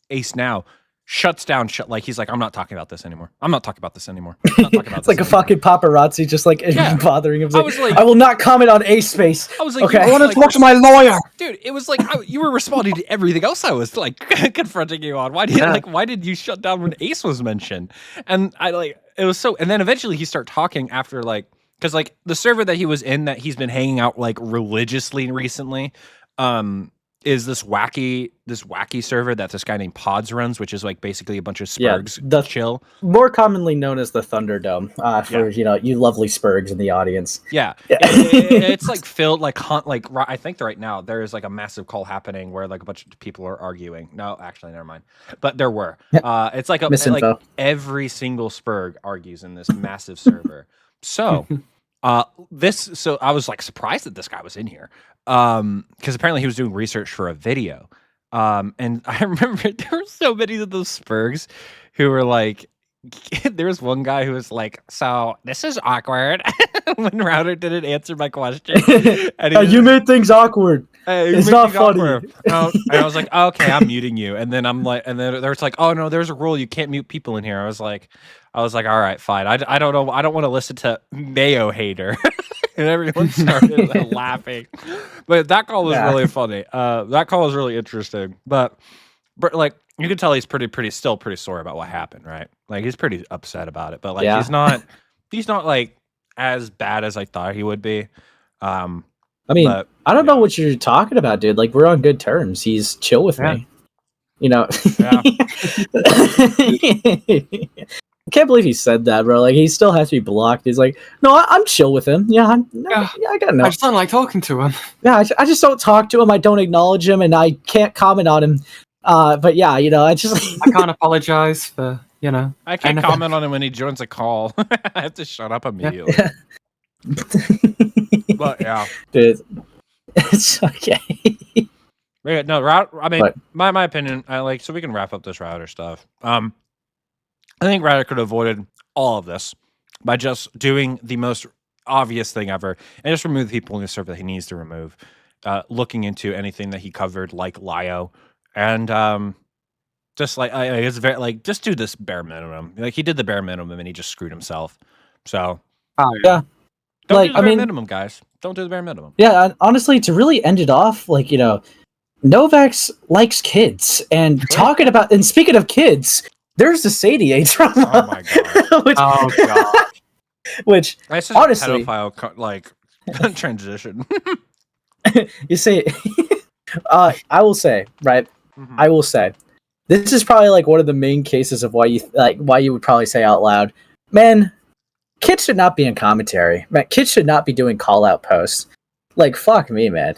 Speaker 1: Ace now? Shuts down. He's like, I'm not talking about this anymore. I'm not talking about this anymore. I'm not talking about
Speaker 2: it's like
Speaker 1: anymore.
Speaker 2: a fucking paparazzi just like bothering him. I will not comment on AceSpace.
Speaker 1: I was like,
Speaker 2: okay,
Speaker 3: I want to talk to my lawyer.
Speaker 1: Dude, it was like you were responding to everything else I was like confronting you on. Why did you shut down when Ace was mentioned? And it was so. And then eventually he started talking after because like the server that he was in that he's been hanging out like religiously recently, is this wacky server that this guy named Pods runs, which is like basically a bunch of Spurgs chill.
Speaker 2: More commonly known as the Thunderdome, for you lovely Spurgs in the audience.
Speaker 1: Yeah. It's like filled I think right now there is like a massive call happening where like a bunch of people are arguing. No, actually, never mind. But there were. It's like every single Spurg argues in this massive server. So so I was like surprised that this guy was in here. Because apparently he was doing research for a video. And I remember there were so many of those Spurgs who were like, there was one guy who was like, so this is awkward when Router didn't answer my question. And
Speaker 2: you made things awkward. It's not funny.
Speaker 1: And I was like, okay, I'm muting you. And then I'm like, and then there's like, oh no, there's a rule. You can't mute people in here. I was like, all right, fine. I don't know. I don't want to listen to Mayo hater. And everyone started laughing. But that call was really funny. That call was really interesting. But like, you can tell he's still pretty sore about what happened, right? Like he's pretty upset about it. But like he's not like as bad as I thought he would be.
Speaker 2: I mean, I don't know what you're talking about, dude. Like we're on good terms. He's chill with me. You know.
Speaker 1: Yeah.
Speaker 2: I can't believe he said that, bro. Like he still has to be blocked. He's like, no, I'm chill with him. Yeah, I got no.
Speaker 3: I just don't like talking to him.
Speaker 2: Yeah, I just don't talk to him. I don't acknowledge him, and I can't comment on him. But yeah, I just
Speaker 3: I can't apologize for
Speaker 1: I can't comment on him when he joins a call. I have to shut up immediately. But yeah,
Speaker 2: dude, it's okay.
Speaker 1: Yeah, no, I mean, my opinion. So we can wrap up this Router stuff. I think Router could have avoided all of this by just doing the most obvious thing ever and just remove the people in the server that he needs to remove. Looking into anything that he covered, like Lio, and just like it's very like just do this bare minimum. Like he did the bare minimum and he just screwed himself. So
Speaker 2: yeah,
Speaker 1: Don't
Speaker 2: Like,
Speaker 1: do the
Speaker 2: I
Speaker 1: bare
Speaker 2: mean-
Speaker 1: minimum, guys. Don't do the bare minimum.
Speaker 2: Yeah, honestly, to really end it off, like, Novax likes kids, and speaking of kids, there's the Sadier drama.
Speaker 1: Oh my god.
Speaker 2: which,
Speaker 3: Oh god.
Speaker 2: which
Speaker 1: That's such
Speaker 2: honestly,
Speaker 1: a pedophile transition.
Speaker 2: you say, I will say, right?
Speaker 1: Mhm.
Speaker 2: I will say, this is probably like one of the main cases of why you would probably say out loud, man, kids should not be in commentary. Man, kids should not be doing call out posts. Like, fuck me, man.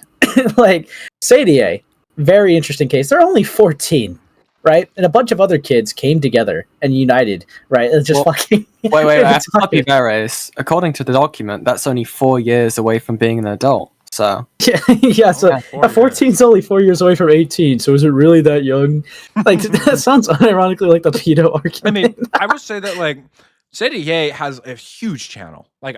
Speaker 2: Like, Sadier, very interesting case. They're only 14, right? And a bunch of other kids came together and united, right? It's just
Speaker 3: Well,
Speaker 2: fucking.
Speaker 3: Wait, I have to stop you there, Ace. According to the document, that's only 4 years away from being an adult. So
Speaker 2: Yeah, so
Speaker 1: Oh, 4
Speaker 2: a 14 is only 4 years away from 18, so is it really that young? Like, that sounds unironically like the pedo argument.
Speaker 1: I mean, I would say that like Sadier has a huge channel. Like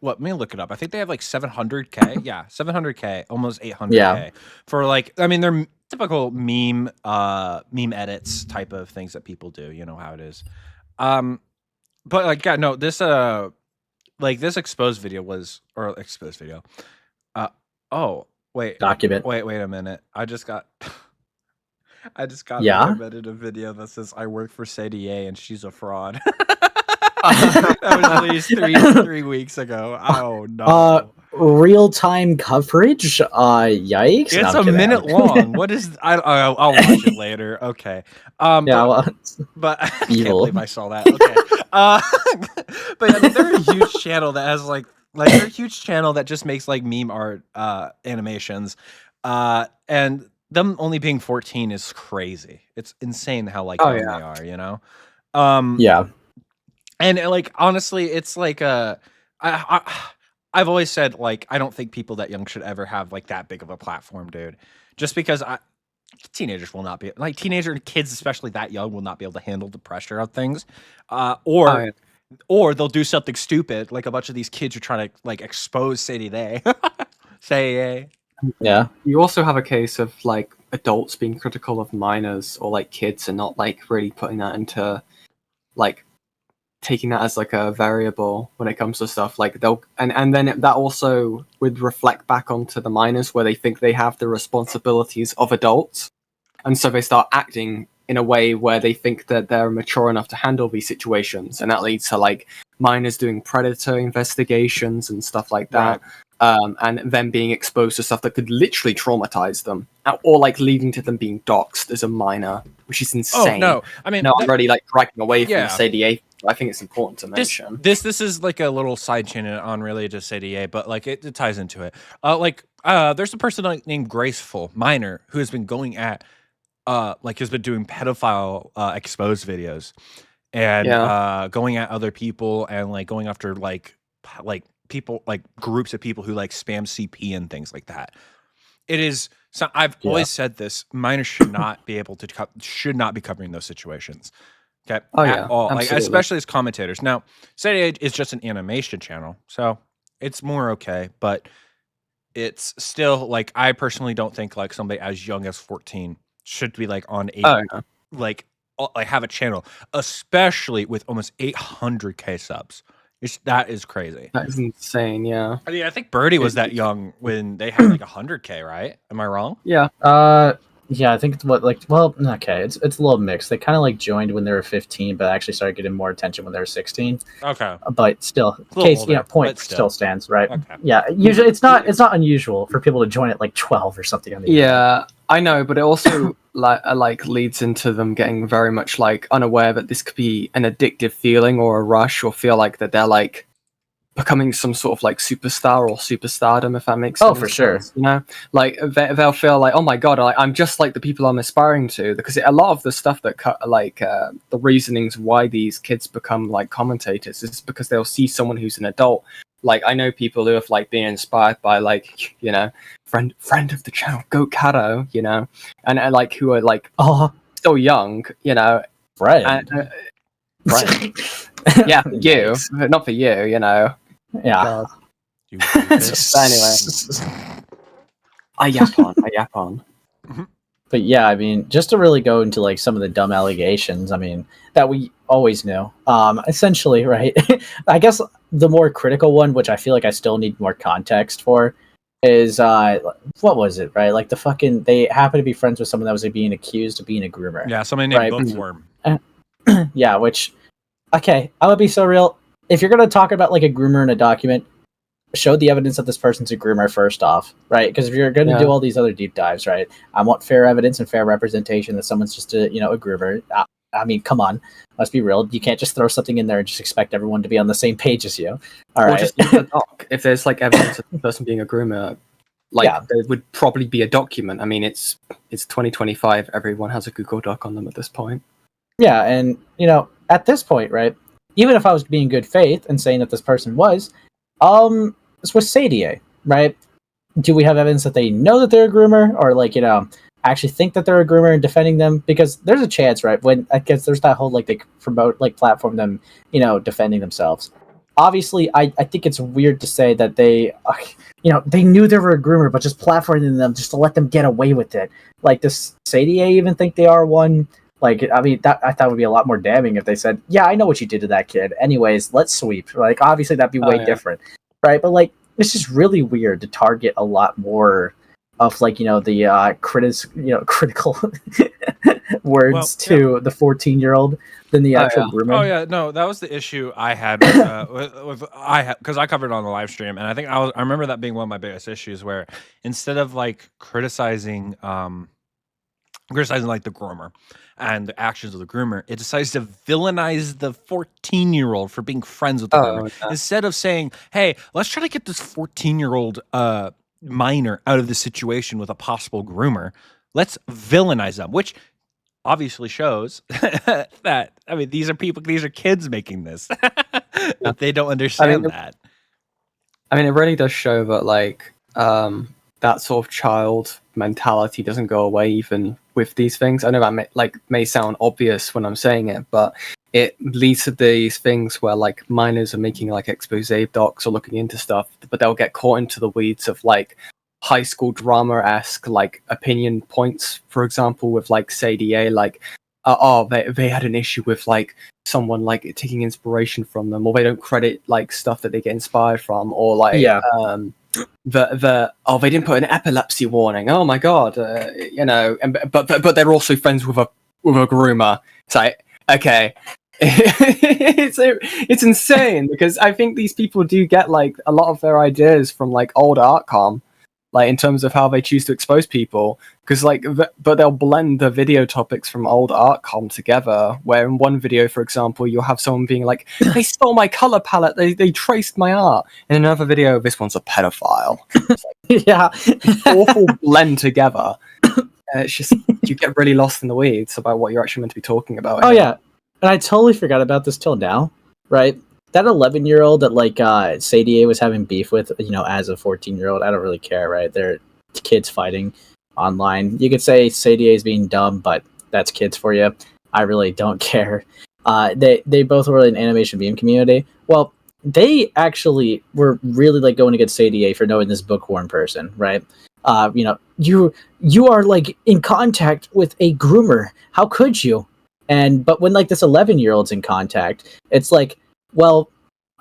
Speaker 1: let me look it up. I think they have like 700K. Yeah, 700K, almost 800K.
Speaker 2: Yeah.
Speaker 1: For like, I mean, they're typical meme edits type of things that people do. You know how it is. But like, yeah, no, this this exposed video. Oh wait,
Speaker 2: Document.
Speaker 1: wait a minute. I just got
Speaker 2: Yeah?
Speaker 1: recommended a video that says I work for Sadier and she's a fraud. That was released 3 weeks ago. Oh no.
Speaker 2: Real-time coverage? Yikes.
Speaker 1: It's
Speaker 2: No, I'm
Speaker 1: a
Speaker 2: kidding.
Speaker 1: minute long. What is I'll watch it later. Okay.
Speaker 2: Yeah, well,
Speaker 1: but I can't
Speaker 2: evil.
Speaker 1: believe I saw that. Okay. But yeah, they're a huge channel that has like they're a huge channel that just makes like meme art animations. And them only being 14 is crazy. It's insane how like young they are, you know?
Speaker 2: yeah.
Speaker 1: And like honestly, it's like I've always said like I don't think people that young should ever have like that big of a platform, dude. Just because teenagers will not be like teenager and kids, especially that young, will not be able to handle the pressure of things, or they'll do something stupid like a bunch of these kids are trying to like expose Sadie say
Speaker 2: Yeah.
Speaker 3: you also have a case of like adults being critical of minors or like kids and not like really putting that into like taking that as like a variable when it comes to stuff like they'll and then that also would reflect back onto the minors where they think they have the responsibilities of adults, and so they start acting in a way where they think that they're mature enough to handle these situations, and that leads to like minors doing predator investigations and stuff like that. And then being exposed to stuff that could literally traumatize them, or like leading to them being doxxed as a minor, which is insane.
Speaker 1: Oh no, I mean,
Speaker 3: I'm already like dragging away from
Speaker 1: Yeah.
Speaker 3: Sadier. I think it's important to mention.
Speaker 1: This is like a little side chain unrelated to Sadier, but like it ties into it. There's a person like named Graceful Minor who has been going at has been doing pedophile exposed videos and going at other people and like going after like people like groups of people who like spam CP and things like that. It is so I've always said this: minors should not be able to should not be covering those situations. Okay. At all. Like,
Speaker 3: absolutely.
Speaker 1: especially as commentators. Now, Sadier is just an animation channel, so it's more okay, but it's still like I personally don't think like somebody as young as 14 should be like on like have a channel, especially with almost 800K subs. That is crazy.
Speaker 3: That is insane, yeah.
Speaker 1: I mean, I think Birdie was that young when they had like 100K, right? Am I wrong?
Speaker 3: Yeah.
Speaker 2: Yeah, I think it's okay. It's a little mixed. They kind of like joined when they were 15, but actually started getting more attention when they were 16.
Speaker 1: Okay.
Speaker 2: But still, point still stands, right?
Speaker 1: Okay.
Speaker 2: Yeah, usually it's not unusual for people to join at like 12 or something on the
Speaker 3: Yeah, I know, but it also like leads into them getting very much like unaware that this could be an addictive feeling or a rush, or feel like that they're like becoming some sort of like superstar or superstardom, if that makes sense.
Speaker 2: Oh, for sure.
Speaker 3: You know, like they'll feel like, oh my god, I'm just like the people I'm aspiring to, because a lot of the stuff that the reasonings why these kids become like commentators is because they'll see someone who's an adult. Like I know people who have like been inspired by like, you know, friend of the channel, Go Cato, you know, and like who are like still young, you know,
Speaker 2: Friend.
Speaker 3: Right. Yeah, for you, but not for you, you know.
Speaker 2: Yeah.
Speaker 3: Anyway, I yap on.
Speaker 2: But yeah, I mean, just to really go into like some of the dumb allegations, I mean, that we always knew. Essentially, right? I guess the more critical one, which I feel like I still need more context for, is what was it, right? Like they happen to be friends with someone that was being accused of being a groomer.
Speaker 1: Yeah, somebody named
Speaker 2: Right.
Speaker 1: Bookworm.
Speaker 2: Yeah, which okay, I would be so real. If you're gonna talk about like a groomer in a document, show the evidence that this person's a groomer first off, right? Because if you're gonna do all these other deep dives, right, I want fair evidence and fair representation that someone's just a groomer. I mean, come on, let's be real. You can't just throw something in there and just expect everyone to be on the same page as you. All right.
Speaker 3: Just use a doc. If there's like evidence of the person being a groomer, there would probably be a document. I mean, it's 2025. Everyone has a Google Doc on them at this point.
Speaker 2: Yeah, and at this point, right, even if I was being good faith and saying that this person was, this was Sadier, right? Do we have evidence that they know that they're a groomer, or actually think that they're a groomer and defending them? Because there's a chance, right? When I guess there's that whole they promote platform them, defending themselves. Obviously, I think it's weird to say that they, they knew they were a groomer, but just platforming them just to let them get away with it. Like, does Sadier even think they are one? Like, I mean, that I thought would be a lot more damning if they said, "Yeah, I know what you did to that kid. Anyways, let's sweep." Like, obviously, that'd be way different, right? But it's just really weird to target a lot more of the critical words to the 14-year-old than the actual grooming.
Speaker 1: Oh yeah, no, that was the issue I had because I covered it on the live stream, and I think I remember that being one of my biggest issues, where instead of criticizing the groomer and the actions of the groomer, it decides to villainize the 14-year-old for being friends with the groomer. Yeah. Instead of saying, hey, let's try to get this 14-year-old minor out of the situation with a possible groomer, let's villainize them, which obviously shows that, I mean, these are kids making this. They don't understand that.
Speaker 3: I mean, it really does show that that sort of child mentality doesn't go away even with these things. I know that may sound obvious when I'm saying it, but it leads to these things where minors are making expose docs or looking into stuff, but they'll get caught into the weeds of high school drama-esque opinion points, for example, with Sadier, they had an issue with someone taking inspiration from them, or they don't credit stuff that they get inspired from, or they didn't put an epilepsy warning. Oh my god, but they're also friends with a groomer. It's okay. it's insane, because I think these people do get a lot of their ideas from old Artcom, in terms of how they choose to expose people, because but they'll blend the video topics from old Artcom together, where in one video, for example, you'll have someone being they stole my color palette, they traced my art. In another video, this one's a pedophile. Awful blend together. It's just, you get really lost in the weeds about what you're actually meant to be talking about.
Speaker 2: Yeah, and I totally forgot about this till now, right? That 11-year-old that Sadier was having beef with, as a 14-year-old, I don't really care, right? They're kids fighting online. You could say Sadier is being dumb, but that's kids for you. I really don't care. They both were in animation meme community. Well, they actually were really going against Sadier for knowing this bookworm person, right? You are in contact with a groomer. How could you? But when this 11-year-old's in contact, it's well,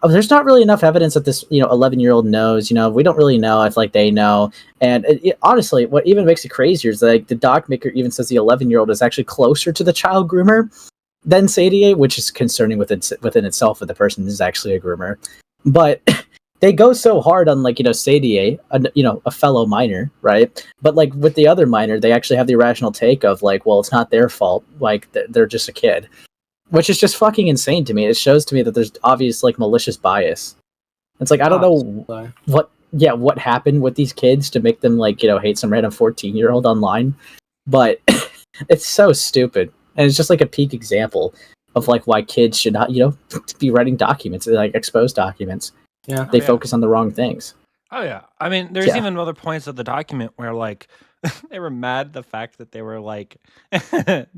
Speaker 2: there's not really enough evidence that this 11-year-old knows. We don't really know if they know. And honestly, what even makes it crazier is the doc maker even says the 11-year-old is actually closer to the child groomer than Sadier, which is concerning within itself if the person is actually a groomer. But they go so hard on Sadier, a fellow minor, right? But with the other minor, they actually have the irrational take of well, it's not their fault. They're just a kid. Which is just fucking insane to me. It shows to me that there's obvious malicious bias. It's I don't know what happened with these kids to make them hate some random 14-year-old online, but it's so stupid. And it's just a peak example of why kids should not be writing documents, expose documents.
Speaker 3: Yeah,
Speaker 2: they focus on the wrong things.
Speaker 1: Oh yeah, I mean, there's even other points of the document where they were mad at the fact that they were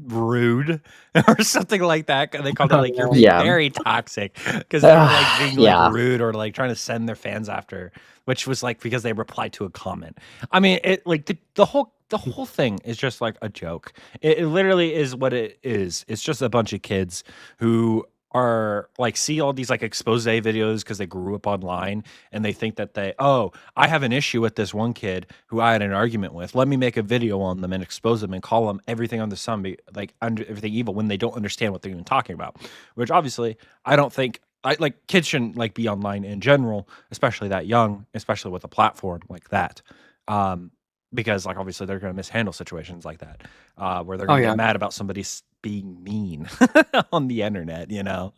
Speaker 1: rude or something like that. They called it you're being very toxic, because they were being rude or trying to send their fans after, which was because they replied to a comment. I mean, it the the whole thing is just like a joke. It literally is what it is. It's just a bunch of kids who are like see all these like expose videos because they grew up online and they think that I have an issue with this one kid who I had an argument with. Let me make a video on them and expose them and call them everything on the sun, like under everything evil, when they don't understand what they're even talking about. Which obviously I don't think like kids shouldn't like be online in general, especially that young, especially with a platform like that. Because like obviously they're going to mishandle situations like that, where they're going to get mad about somebody being mean on the internet, you know.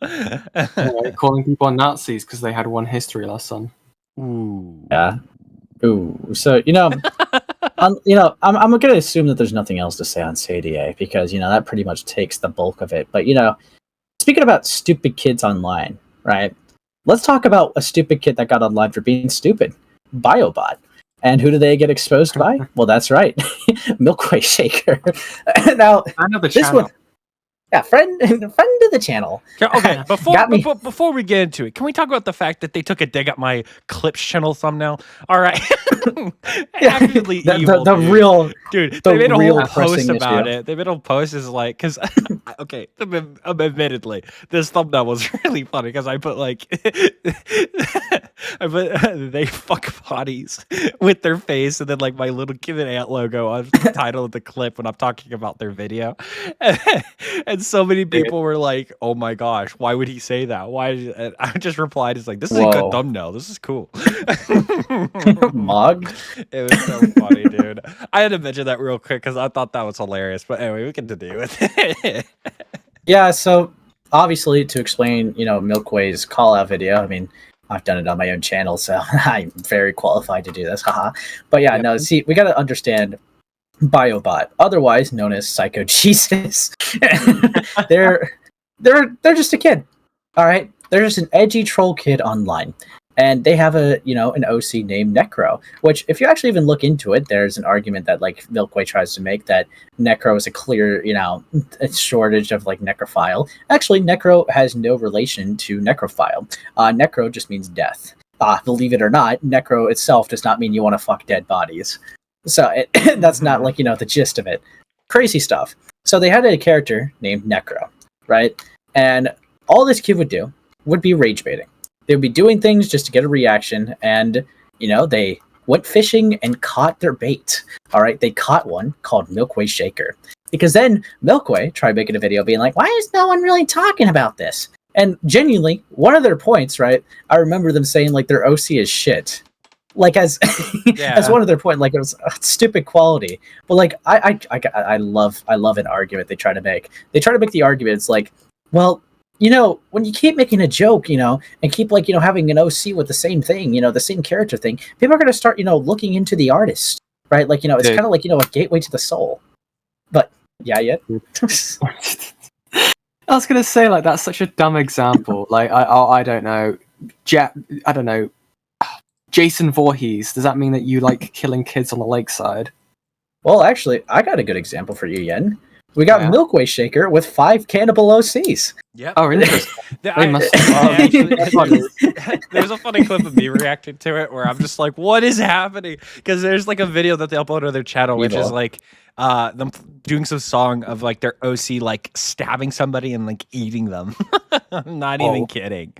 Speaker 3: Calling people Nazis because they had one history lesson.
Speaker 1: Ooh.
Speaker 2: Yeah. Ooh. So I'm going to assume that there's nothing else to say on Sadier because that pretty much takes the bulk of it. But speaking about stupid kids online, right? Let's talk about a stupid kid that got online for being stupid. BioBot. And who do they get exposed by? Well, that's right, Milkway Shaker. Now,
Speaker 3: I know the
Speaker 2: this
Speaker 3: channel.
Speaker 2: one, yeah, friend of the channel.
Speaker 1: Okay, before we get into it, can we talk about the fact that they took a dig at my clips channel thumbnail? All right, actively evil,
Speaker 2: the
Speaker 1: dude.
Speaker 2: real
Speaker 1: dude.
Speaker 2: the
Speaker 1: They made a
Speaker 2: real
Speaker 1: whole post
Speaker 2: pressing
Speaker 1: about
Speaker 2: issue.
Speaker 1: it. They made a whole post is like because okay, admittedly, this thumbnail was really funny because I put like they fuck bodies with their face and then like my little GivenAnt logo on the title of the clip when I'm talking about their video. And so many people were like, "Oh my gosh, why would he say that? Why?" And I just replied, "It's like this is a good thumbnail. This is cool."
Speaker 2: Mog.
Speaker 1: It was so funny, dude. I had to mention that real quick because I thought that was hilarious. But anyway, we can continue with it.
Speaker 2: Yeah. So obviously, to explain, Milkway's call out video. I mean, I've done it on my own channel, so I'm very qualified to do this. Haha. But yeah, no. See, we got to understand. BioBot, otherwise known as Psycho Jesus. they're just a kid. All right, they're just an edgy troll kid online, and they have an OC named Necro. Which, if you actually even look into it, there's an argument that like Milkway tries to make that Necro is a clear a shortage of like necrophile. Actually, Necro has no relation to necrophile. Necro just means death. Believe it or not, Necro itself does not mean you want to fuck dead bodies. So that's not like, the gist of it. Crazy stuff. So they had a character named Necro, right? And all this kid would do would be rage baiting. They would be doing things just to get a reaction. And, they went fishing and caught their bait. All right. They caught one called Milkway Shaker. Because then Milkway tried making a video being like, why is no one really talking about this? And genuinely, one of their points, right? I remember them saying like their OC is shit. Like as as one of their point, like it was stupid quality. But like I love an argument they try to make. They try to make the argument. It's like, well, when you keep making a joke, and keep like having an OC with the same thing, the same character thing, people are gonna start looking into the artist, right? Like it's kind of like a gateway to the soul. But yeah.
Speaker 3: I was gonna say like that's such a dumb example. Like I don't know, I don't know. Jason Voorhees, does that mean that you like killing kids on the lakeside?
Speaker 2: Well, actually, I got a good example for you, Yen. We got Milkway Shaker with 5 cannibal OCs.
Speaker 1: Yeah.
Speaker 3: Oh, interesting.
Speaker 1: There's a funny clip of me reacting to it where I'm just like, what is happening? Because there's like a video that they upload on their channel, which is like them doing some song of like their OC like stabbing somebody and like eating them. I'm not even kidding.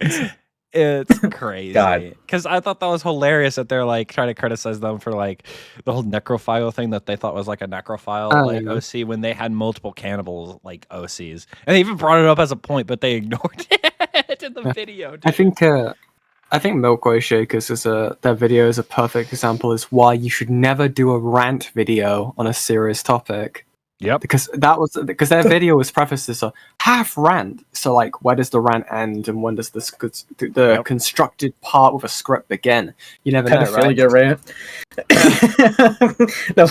Speaker 1: It's crazy because I thought that was hilarious that they're like trying to criticize them for like the whole necrophile thing that they thought was like a necrophile OC when they had multiple cannibals like OCs, and they even brought it up as a point, but they ignored it in the video. Dude.
Speaker 3: I think Milkway Shakers their video is a perfect example as why you should never do a rant video on a serious topic.
Speaker 1: Yep.
Speaker 3: Because their video was prefaced as a half rant. So like, where does the rant end, and when does the constructed part with a script begin? You never know, right?
Speaker 2: Your rant. No,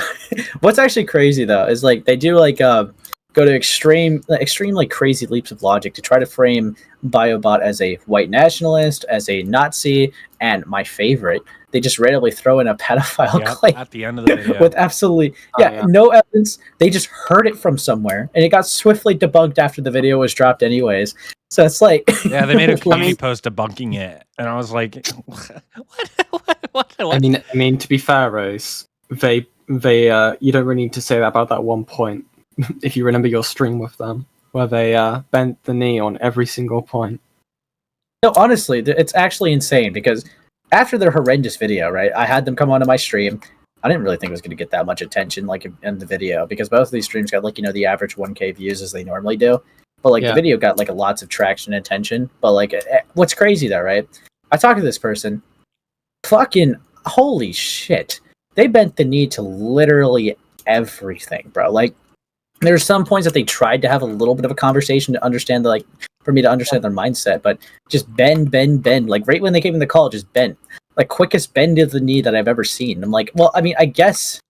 Speaker 2: what's actually crazy though is like they do like go to extreme like crazy leaps of logic to try to frame BioBot as a white nationalist, as a Nazi, and my favorite, they just randomly throw in a pedophile claim
Speaker 1: at the end of the video
Speaker 2: with absolutely no evidence. They just heard it from somewhere, and it got swiftly debunked after the video was dropped anyways. So it's like
Speaker 1: they made a community post debunking it, and I was like, what?
Speaker 3: I mean, to be fair, Rose, they they you don't really need to say that about that one point if you remember your stream with them where they bent the knee on every single point.
Speaker 2: No, honestly, it's actually insane because after their horrendous video, right, I had them come onto my stream. I didn't really think it was going to get that much attention, like in the video, because both of these streams got like the average 1K views as they normally do. But like the video got like lots of traction and attention. But like, what's crazy though, right? I talked to this person. Fucking holy shit! They bent the knee to literally everything, bro. Like, there's some points that they tried to have a little bit of a conversation to understand, for me to understand their mindset, but just bend. Like right when they came in the call, just bend. Like quickest bend of the knee that I've ever seen. I'm like, well, I mean, I guess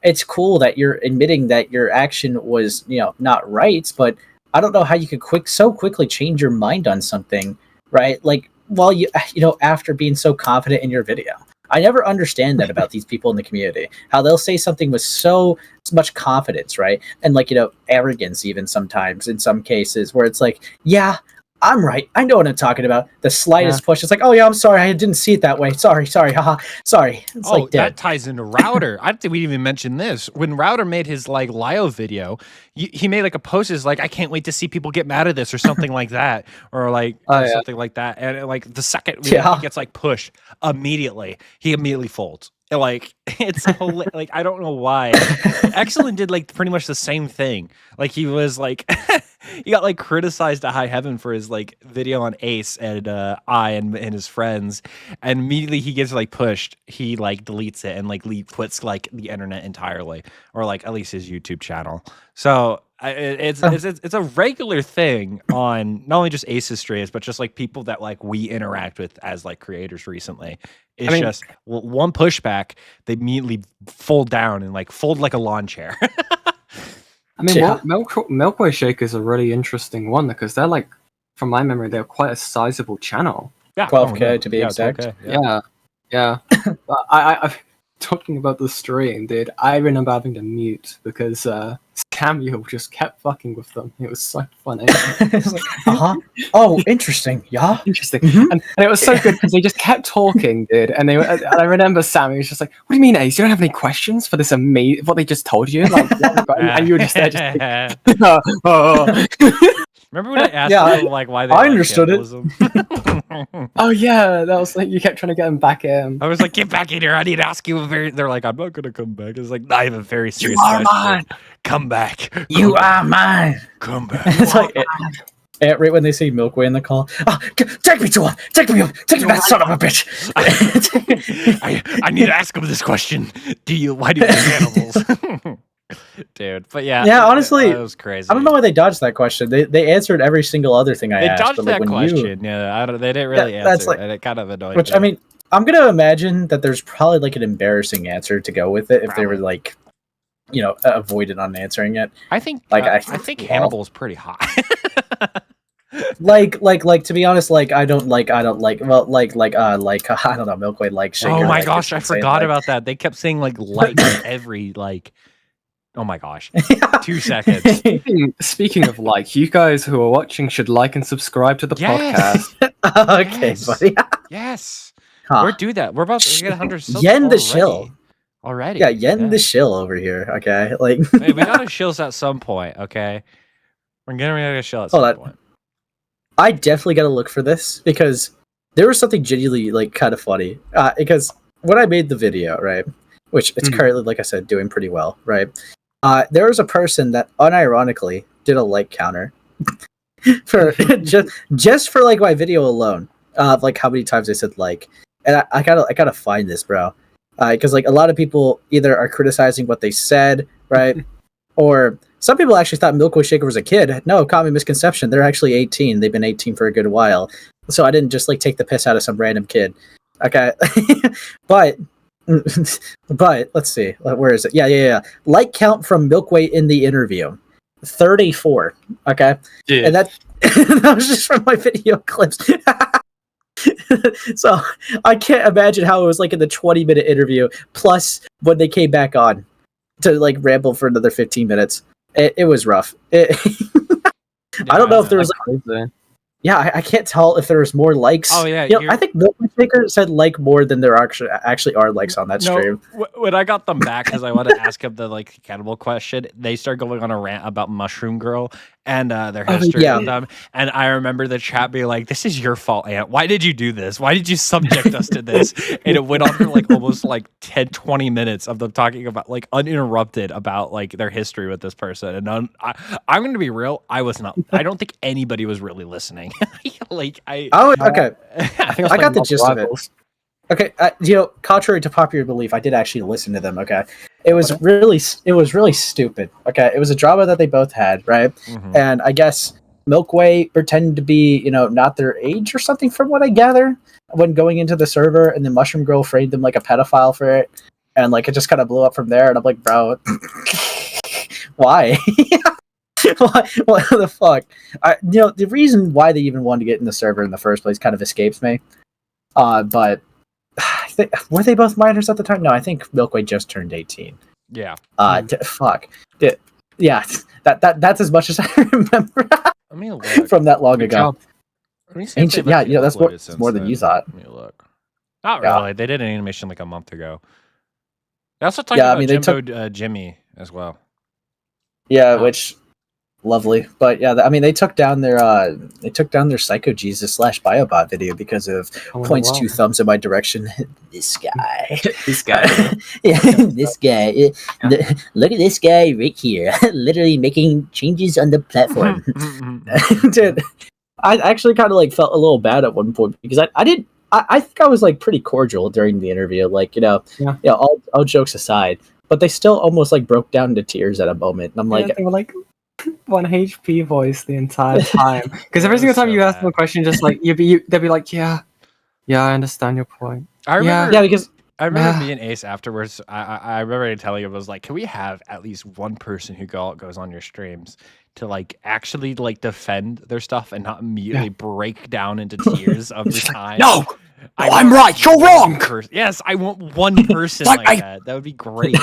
Speaker 2: it's cool that you're admitting that your action was, not right, but I don't know how you could so quickly change your mind on something, right? Like, while after being so confident in your video. I never understand that about these people in the community, how they'll say something with so much confidence, right? And arrogance even sometimes in some cases where it's like, yeah, I'm right. I know what I'm talking about. The slightest push. It's like, oh yeah, I'm sorry. I didn't see it that way. Sorry. Haha. Sorry. It's
Speaker 1: that ties into Router. I don't think we even mentioned this. When Router made his Lio video, he made a post is I can't wait to see people get mad at this or something like that. Or something like that. And the second he gets pushed immediately, he immediately folds. It's I don't know why. Excellent did pretty much the same thing. He was he got criticized to high heaven for his video on Ace and and his friends, and immediately he gets pushed. He deletes it and quits the internet entirely, or at least his YouTube channel. So it's a regular thing on not only just Ace's streams, but just people that we interact with as creators recently. It's just one pushback, they immediately fold down and fold like a lawn chair.
Speaker 3: I mean, Milkway Shaker is a really interesting one because they're from my memory, they're quite a sizable channel.
Speaker 2: Yeah, 12K to be exact.
Speaker 3: 12K, yeah. I talking about the stream, dude. I remember having to mute because Samuel just kept fucking with them. It was so funny.
Speaker 2: Oh, interesting. Yeah,
Speaker 3: interesting. Mm-hmm. And it was so good because they just kept talking, dude. And I remember Samuel was just like, "What do you mean, Ace? You don't have any questions for this what they just told you?" And you were just there, just
Speaker 1: Remember when I asked them why they
Speaker 2: I understood it.
Speaker 3: Oh yeah, that was you kept trying to get him back in.
Speaker 1: I was like, "Get back in here! I need to ask you a very." They're like, "I'm not gonna come back." It's I have a very serious question.
Speaker 2: Mine.
Speaker 1: Come back.
Speaker 2: You are mine.
Speaker 1: Come back.
Speaker 2: It's right when they say Milkway in the call. Oh, take me to him. Take me back, son of a bitch.
Speaker 1: I need to ask him this question. Why do you like animals? Dude, but
Speaker 2: yeah, honestly,
Speaker 1: that was crazy.
Speaker 2: I don't know why they dodged that question. They answered every single other thing I asked.
Speaker 1: They dodged that question. They didn't really answer, and it kind of annoyed me.
Speaker 2: I mean, I'm gonna imagine that there's probably an embarrassing answer to go with it if they were avoided on answering it.
Speaker 1: I think I think Hannibal's pretty hot.
Speaker 2: to be honest, I don't know, Milkway Shaker.
Speaker 1: Oh my gosh, I forgot about that. They kept saying every oh my gosh. 2 seconds.
Speaker 3: Speaking of you guys who are watching should like and subscribe to the podcast.
Speaker 2: Okay, buddy.
Speaker 1: Yes. We're do that. We're about to get 100 subs
Speaker 2: Yen the shill.
Speaker 1: Already.
Speaker 2: Yeah, Yen the shill over here, okay?
Speaker 1: Hey, we gotta shills at some point, okay? We're gonna shill at some point.
Speaker 2: I definitely gotta look for this because there was something genuinely kind of funny. Because when I made the video, right, which it's currently, like I said, doing pretty well, right? There was a person that unironically did a like counter for just for my video alone, how many times I said like, and I gotta find this, bro, because a lot of people either are criticizing what they said, right, or some people actually thought Milkway Shaker was a kid. No, common misconception. They're actually 18. They've been 18 for a good while, so I didn't just take the piss out of some random kid, okay, but let's see. Where is it? Yeah. Like count from Milkway in the interview. 34. Okay. Yeah. And that was just from my video clips. So I can't imagine how it was in the 20-minute interview, plus when they came back on to ramble for another 15 minutes. It was rough. I don't know if there was I can't tell if there was more likes.
Speaker 1: Oh yeah,
Speaker 2: I think Milkway Shaker said like more than there actually are likes on that stream.
Speaker 1: When I got them back because I wanted to ask him the like cannibal question, they started going on a rant about Mushroom Girl and their history
Speaker 2: yeah.
Speaker 1: with them. And I remember the chat being like, "This is your fault, Aunt. Why did you do this? Why did you subject us to this?" And it went on for like almost like 10, 20 minutes of them talking about like uninterrupted about like their history with this person. And I'm going to be real, I was not. I don't think anybody was really listening. Like
Speaker 2: okay. I got the gist of it. Okay, contrary to popular belief, I did actually listen to them. Okay, it was really stupid. Okay, it was a drama that they both had, right?
Speaker 1: Mhm.
Speaker 2: And I guess Milkway pretended to be, not their age or something, from what I gather, when going into the server, and then Mushroom Girl framed them like a pedophile for it, and like it just kind of blew up from there. And I'm like, bro, why? What the fuck? The reason why they even wanted to get in the server in the first place kind of escapes me. But were they both minors at the time? No, I think Milkway just turned 18.
Speaker 1: Yeah.
Speaker 2: Fuck. Yeah, that's as much as I remember
Speaker 1: Let me look.
Speaker 2: from that long ago.
Speaker 1: Let me see if
Speaker 2: Ancient,
Speaker 1: they've actually
Speaker 2: that's
Speaker 1: uploaded since
Speaker 2: more than
Speaker 1: then.
Speaker 2: you thought.
Speaker 1: Let me look. Not
Speaker 2: Yeah.
Speaker 1: really. They did an animation like a month ago. They also talked
Speaker 2: Yeah, I
Speaker 1: about
Speaker 2: mean, they
Speaker 1: Jimbo Jimmy as well.
Speaker 2: Yeah,
Speaker 3: Wow.
Speaker 2: which lovely. But yeah, I mean, they took down their Psycho Jesus / Biobot video because of points two thumbs in my direction. This guy.
Speaker 3: This guy.
Speaker 2: Yeah, this guy. Look at this guy right here, literally making changes on the platform. Dude, I actually kind of like felt a little bad at one point because I think I was like pretty cordial during the interview, like all jokes aside, but they still almost like broke down into tears at a moment, and I'm like,
Speaker 3: they were like 1 HP voice the entire time, because every
Speaker 1: It
Speaker 3: single
Speaker 1: was
Speaker 3: time
Speaker 1: so
Speaker 3: you ask
Speaker 1: bad.
Speaker 3: them a question, just like they'd be like, yeah, I understand your point.
Speaker 1: I remember.
Speaker 2: yeah, because
Speaker 1: I remember
Speaker 3: Yeah.
Speaker 1: me and Ace afterwards. I remember telling him, I was like, "Can we have at least one person who goes on your streams to like actually like defend their stuff and not immediately break down into tears of the time?"
Speaker 3: No,
Speaker 1: I
Speaker 3: I'm
Speaker 1: want
Speaker 3: right, you're
Speaker 1: one
Speaker 3: wrong!
Speaker 1: person- Yes, I want one person like that. That would be great.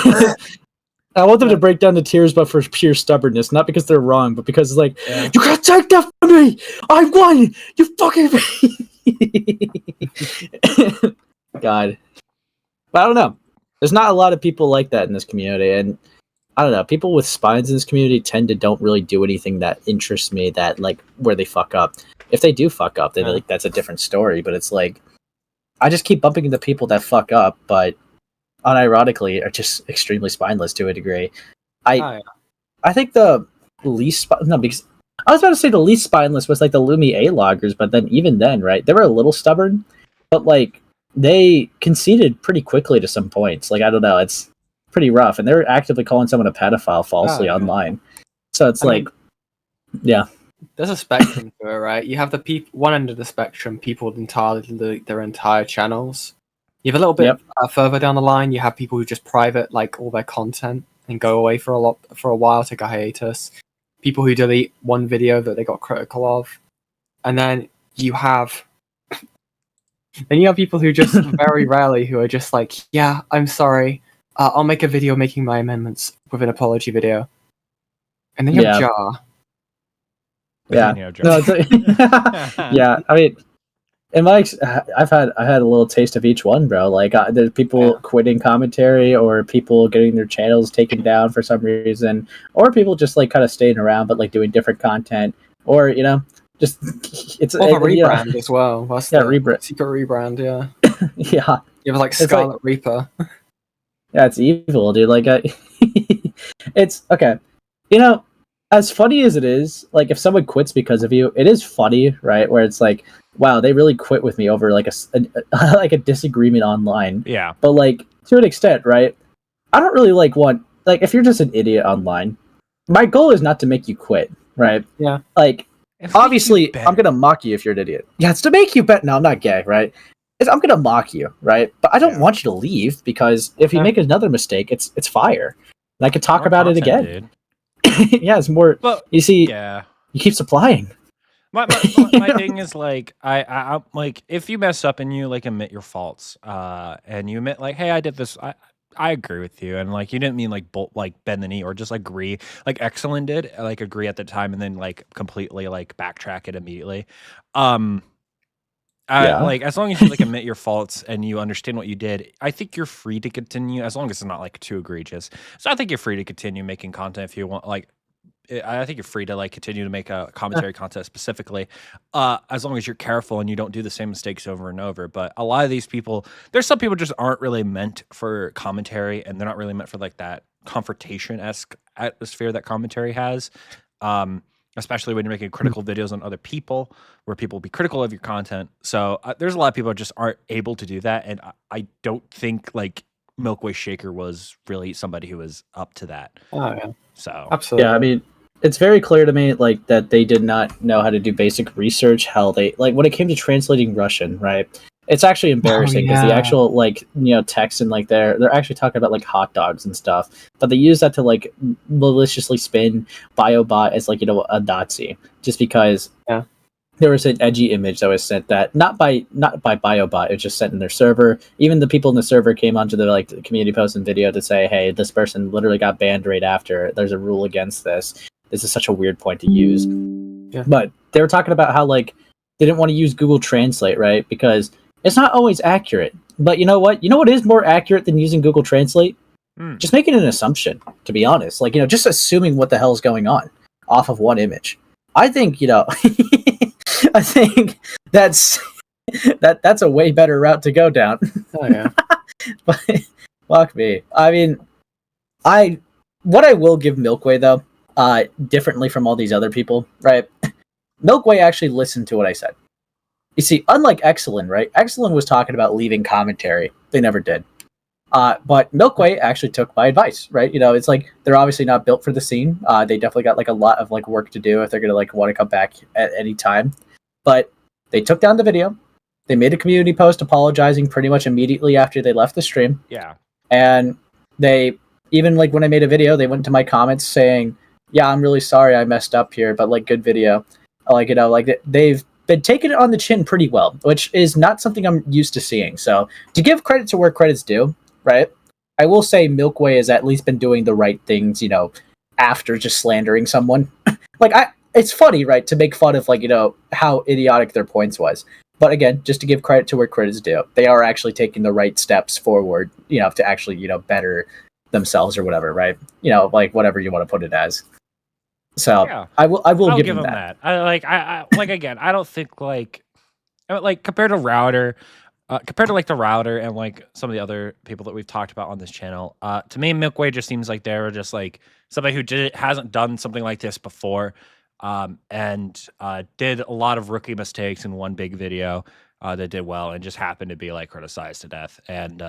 Speaker 2: I want them to break down to tears, but for pure stubbornness, not because they're wrong, but because it's like,
Speaker 3: Yeah.
Speaker 2: you can't take that from me. I won. You fucking. God, but I don't know. There's not a lot of people like that in this community, and I don't know. People with spines in this community tend to don't really do anything that interests me. That like where they fuck up. If they do fuck up, then like that's a different story. But it's like I just keep bumping into people that fuck up, but unironically are just extremely spineless to a degree. I think the least because I was about to say the least spineless was like the Lumi A loggers, but then even then, right, they were a little stubborn, but like they conceded pretty quickly to some points. Like I don't know, it's pretty rough, and they're actively calling someone a pedophile falsely online. So it's yeah.
Speaker 3: There's a spectrum to it, right? You have the one end of the spectrum, people entirely delete their entire channels. You have a little bit further down the line, you have people who just private like all their content and go away for a while, take a hiatus. People who delete one video that they got critical of, and then you have people who just very rarely who are just like, yeah, I'm sorry, I'll make a video making my amendments with an apology video, and then you have Jar.
Speaker 2: Yeah, no, yeah. I mean, in my I've had a little taste of each one, bro. Like there's people quitting commentary, or people getting their channels taken down for some reason, or people just like kind of staying around but like doing different content, or just it's
Speaker 3: a rebrand as well. That's
Speaker 2: rebrand,
Speaker 3: secret rebrand. Yeah,
Speaker 2: yeah.
Speaker 3: It was like Scarlet Reaper.
Speaker 2: Yeah, it's evil, dude. Like it's okay. As funny as it is, like if someone quits because of you, it is funny, right? Where it's like, wow, they really quit with me over like a disagreement online.
Speaker 1: Yeah.
Speaker 2: But like to an extent, right? I don't really want if you're just an idiot online, my goal is not to make you quit, right?
Speaker 3: Yeah.
Speaker 2: Like obviously, I'm gonna mock you if you're an idiot. Yeah, it's to make you bet. No, I'm not gay, right? I'm gonna mock you, right? But I don't want you to leave, because if you make another mistake, it's fire, and I can talk about it again.
Speaker 1: Dude.
Speaker 2: Yeah, it's more. Well, you see, you keep supplying.
Speaker 1: My thing is like I'm like, if you mess up and you like admit your faults, and you admit like, hey, I did this, I agree with you, and like you didn't mean like bend the knee or just agree, like Excellent did, like agree at the time and then like completely like backtrack it immediately.
Speaker 2: Yeah.
Speaker 1: Like, as long as you like admit your faults and you understand what you did, I think you're free to continue as long as it's not like too egregious. So I think you're free to continue making content if you want. Like, I think you're free to like continue to make a commentary content specifically, as long as you're careful and you don't do the same mistakes over and over. But a lot of these people, there's some people just aren't really meant for commentary, and they're not really meant for like that confrontation-esque atmosphere that commentary has. Especially when you're making critical videos on other people, where people will be critical of your content. So there's a lot of people that just aren't able to do that, and I don't think like Milkway Shaker was really somebody who was up to that.
Speaker 3: Oh yeah,
Speaker 1: So
Speaker 3: absolutely.
Speaker 2: Yeah, I mean, it's very clear to me like that they did not know how to do basic research. How they like when it came to translating Russian, right? It's actually embarrassing because the
Speaker 3: yeah.
Speaker 2: actual like text and like they're actually talking about like hot dogs and stuff, but they use that to like maliciously spin BioBot as like a Nazi just because
Speaker 3: Yeah.
Speaker 2: there was an edgy image that was sent that not by BioBot, it was just sent in their server. Even the people in the server came onto the like community post and video to say, hey, this person literally got banned right after. There's a rule against this. This is such a weird point to use.
Speaker 3: Yeah.
Speaker 2: But they were talking about how like they didn't want to use Google Translate, right? Because it's not always accurate. But you know what? You know what is more accurate than using Google Translate? Just making an assumption, to be honest. Like, just assuming what the hell is going on off of one image. I think, I think that's a way better route to go down.
Speaker 3: Oh yeah.
Speaker 2: But fuck me. I mean, what I will give Milkway though, differently from all these other people, right? Milkway actually listened to what I said. You see, unlike Excellent, right? Excellent was talking about leaving commentary. They never did. But Milkway actually took my advice, right? It's like they're obviously not built for the scene. They definitely got like a lot of like work to do if they're gonna like want to come back at any time. But they took down the video. They made a community post apologizing pretty much immediately after they left the stream.
Speaker 1: yeah,
Speaker 2: And they even like when I made a video, they went to my comments saying, "Yeah, I'm really sorry I messed up here, but like good video." Like they've been taking it on the chin pretty well, which is not something I'm used to seeing. So to give credit to where credit's due, right? I will say Milkway has at least been doing the right things, after just slandering someone. It's funny, right, to make fun of like, how idiotic their points was. But again, just to give credit to where credit's due, they are actually taking the right steps forward, to actually, better themselves or whatever, right? Like whatever you want to put it as. So
Speaker 1: yeah.
Speaker 2: I will
Speaker 1: I'll
Speaker 2: give
Speaker 1: give
Speaker 2: them
Speaker 1: him
Speaker 2: that.
Speaker 1: I like again. I don't think like compared to Router, compared to like the Router and like some of the other people that we've talked about on this channel. To me, Milkway just seems like they're just like somebody who hasn't done something like this before, and did a lot of rookie mistakes in one big video that did well and just happened to be like criticized to death. And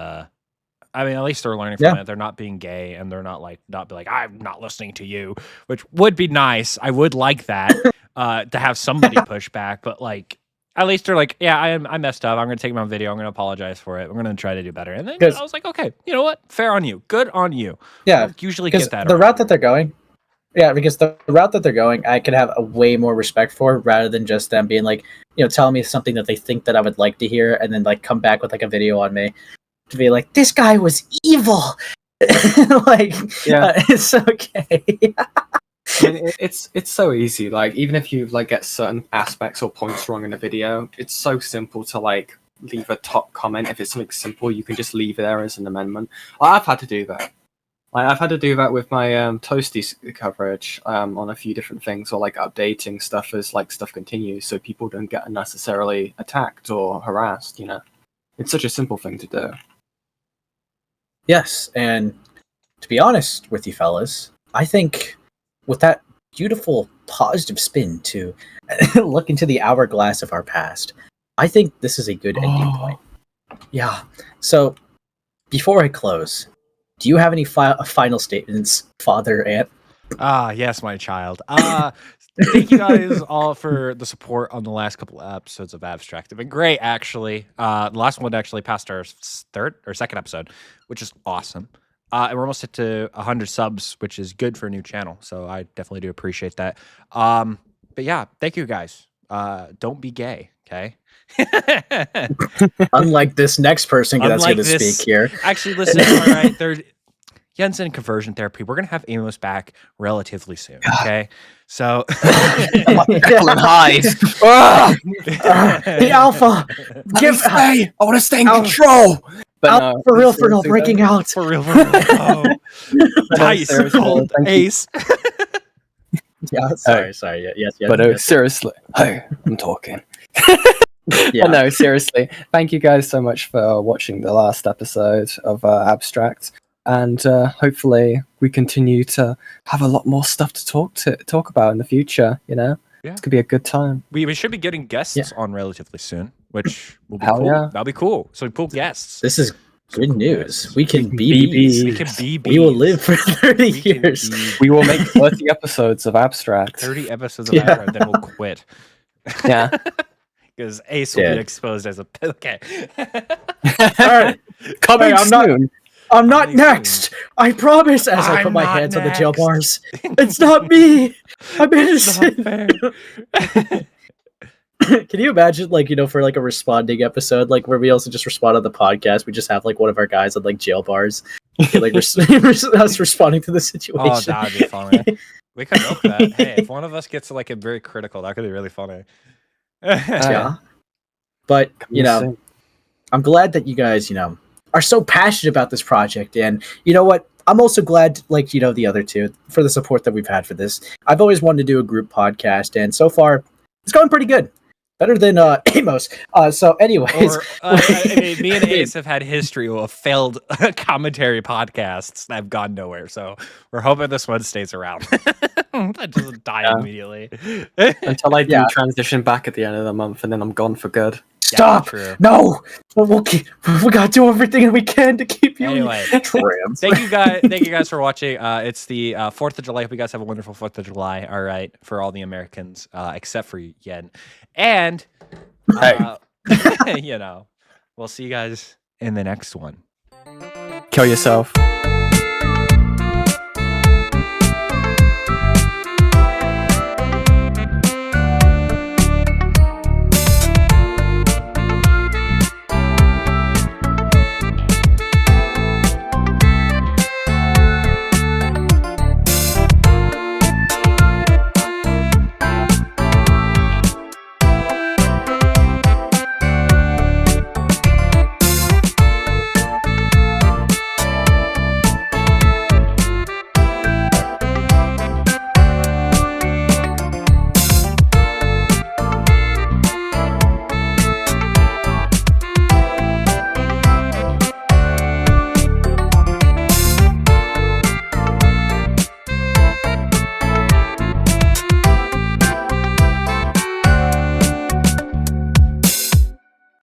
Speaker 1: I mean, at least they're learning from it. They're not being gay, and they're not be like, I'm not listening to you, which would be nice. I would like that to have somebody push back, but like at least they're like, yeah, I messed up. I'm gonna take my video. I'm gonna apologize for it. I'm gonna try to do better. And then I was like, okay, you know what? Fair on you. Good on you.
Speaker 2: Yeah,
Speaker 1: I don't usually get that.
Speaker 2: The route that they're going. Yeah, because the route that they're going, I could have a way more respect for rather than just them being like, telling me something that they think that I would like to hear, and then like come back with like a video on me to be like, this guy was evil. Like, it's okay.
Speaker 3: I mean, it's so easy. Like, even if you like get certain aspects or points wrong in a video, it's so simple to like leave a top comment. If it's something simple, you can just leave there as an amendment. I've had to do that. Like, I've had to do that with my Toasty coverage on a few different things, or like updating stuff as like stuff continues, so people don't get unnecessarily attacked or harassed. It's such a simple thing to do.
Speaker 2: Yes, and to be honest with you fellas, I think with that beautiful positive spin to look into the hourglass of our past, I think this is a good ending point. Yeah. So before I close, do you have any final statements, Father Ant?
Speaker 1: Yes, my child. Thank you guys all for the support on the last couple of episodes of Abstract. They've been great, actually. The last one actually passed our third or second episode, which is awesome. And we're almost hit to 100 subs, which is good for a new channel. So I definitely do appreciate that. But yeah, thank you guys. Don't be gay, okay?
Speaker 2: Unlike this next person that's going to speak here.
Speaker 1: Actually, listen, all right, Yen's in conversion therapy. We're gonna have Amos back relatively soon. Okay, so
Speaker 3: Jekyll and Hyde.
Speaker 2: The alpha. Give
Speaker 3: I want to stay in
Speaker 2: Alpha.
Speaker 3: control. But
Speaker 2: out for real, breaking out.
Speaker 1: for real. Oh. Dice
Speaker 3: seriously,
Speaker 1: called
Speaker 3: thank you.
Speaker 1: Ace.
Speaker 2: Yeah, sorry. Yes.
Speaker 3: But seriously, hey, I'm talking.
Speaker 2: Yeah.
Speaker 3: But no, seriously, thank you guys so much for watching the last episode of Abstract, and hopefully we continue to have a lot more stuff to talk about in the future. You know,
Speaker 1: Yeah.
Speaker 3: It's gonna be a good time.
Speaker 1: We should be getting guests on relatively soon, which will be
Speaker 3: Hell
Speaker 1: cool.
Speaker 3: yeah.
Speaker 1: That'll be cool. So we pull guests.
Speaker 2: This is good news. We can
Speaker 3: be
Speaker 2: be bees.
Speaker 1: We can be
Speaker 2: We will
Speaker 1: bees.
Speaker 2: live for 30
Speaker 1: We can
Speaker 2: years.
Speaker 1: be
Speaker 3: We will make 30 episodes of Abstract.
Speaker 1: 30 episodes of
Speaker 2: Yeah.
Speaker 1: Abstract, then we'll quit.
Speaker 3: Yeah.
Speaker 1: Because Ace will
Speaker 2: Yeah.
Speaker 1: be exposed as a okay.
Speaker 2: All right.
Speaker 3: Coming
Speaker 2: Hey, I'm not-
Speaker 3: soon.
Speaker 2: I'm not
Speaker 1: Coming
Speaker 2: next. I promise. As I
Speaker 1: I'm
Speaker 2: put my
Speaker 1: not
Speaker 2: hands on the jail
Speaker 1: next.
Speaker 2: bars. It's not me. I'm
Speaker 1: It's not
Speaker 2: innocent.
Speaker 1: fair.
Speaker 2: Can you imagine, like, you know, for like a responding episode, like where we also just respond on the podcast, we just have like one of our guys on like jail bars, and, like us responding to the situation.
Speaker 1: Oh, that would be funny. We could milk that. Hey, if one of us gets like a very critical, that could be really funny.
Speaker 2: Yeah. But you know,
Speaker 3: Soon.
Speaker 2: I'm glad that you guys, you know, are so passionate about this project, and you know what? I'm also glad, like, you know, the other two, for the support that we've had for this. I've always wanted to do a group podcast, and so far, it's going pretty good. Better than Amos. So, anyways,
Speaker 1: Or, I mean, me and Ace have had history of failed commentary podcasts that have gone nowhere. So we're hoping this one stays around. That doesn't die
Speaker 3: Yeah.
Speaker 1: immediately.
Speaker 3: Until I do
Speaker 2: Yeah.
Speaker 3: transition back at the end of the month, and then I'm gone for good.
Speaker 2: stop.
Speaker 1: True.
Speaker 2: No, we gotta do everything we can to keep you.
Speaker 1: Anyway,
Speaker 2: trans.
Speaker 1: Thank you guys for watching. It's the 4th of July. Hope you guys have a wonderful 4th of July. All right, for all the Americans, except for Yen. And you know, we'll see you guys in the next one.
Speaker 3: Kill yourself.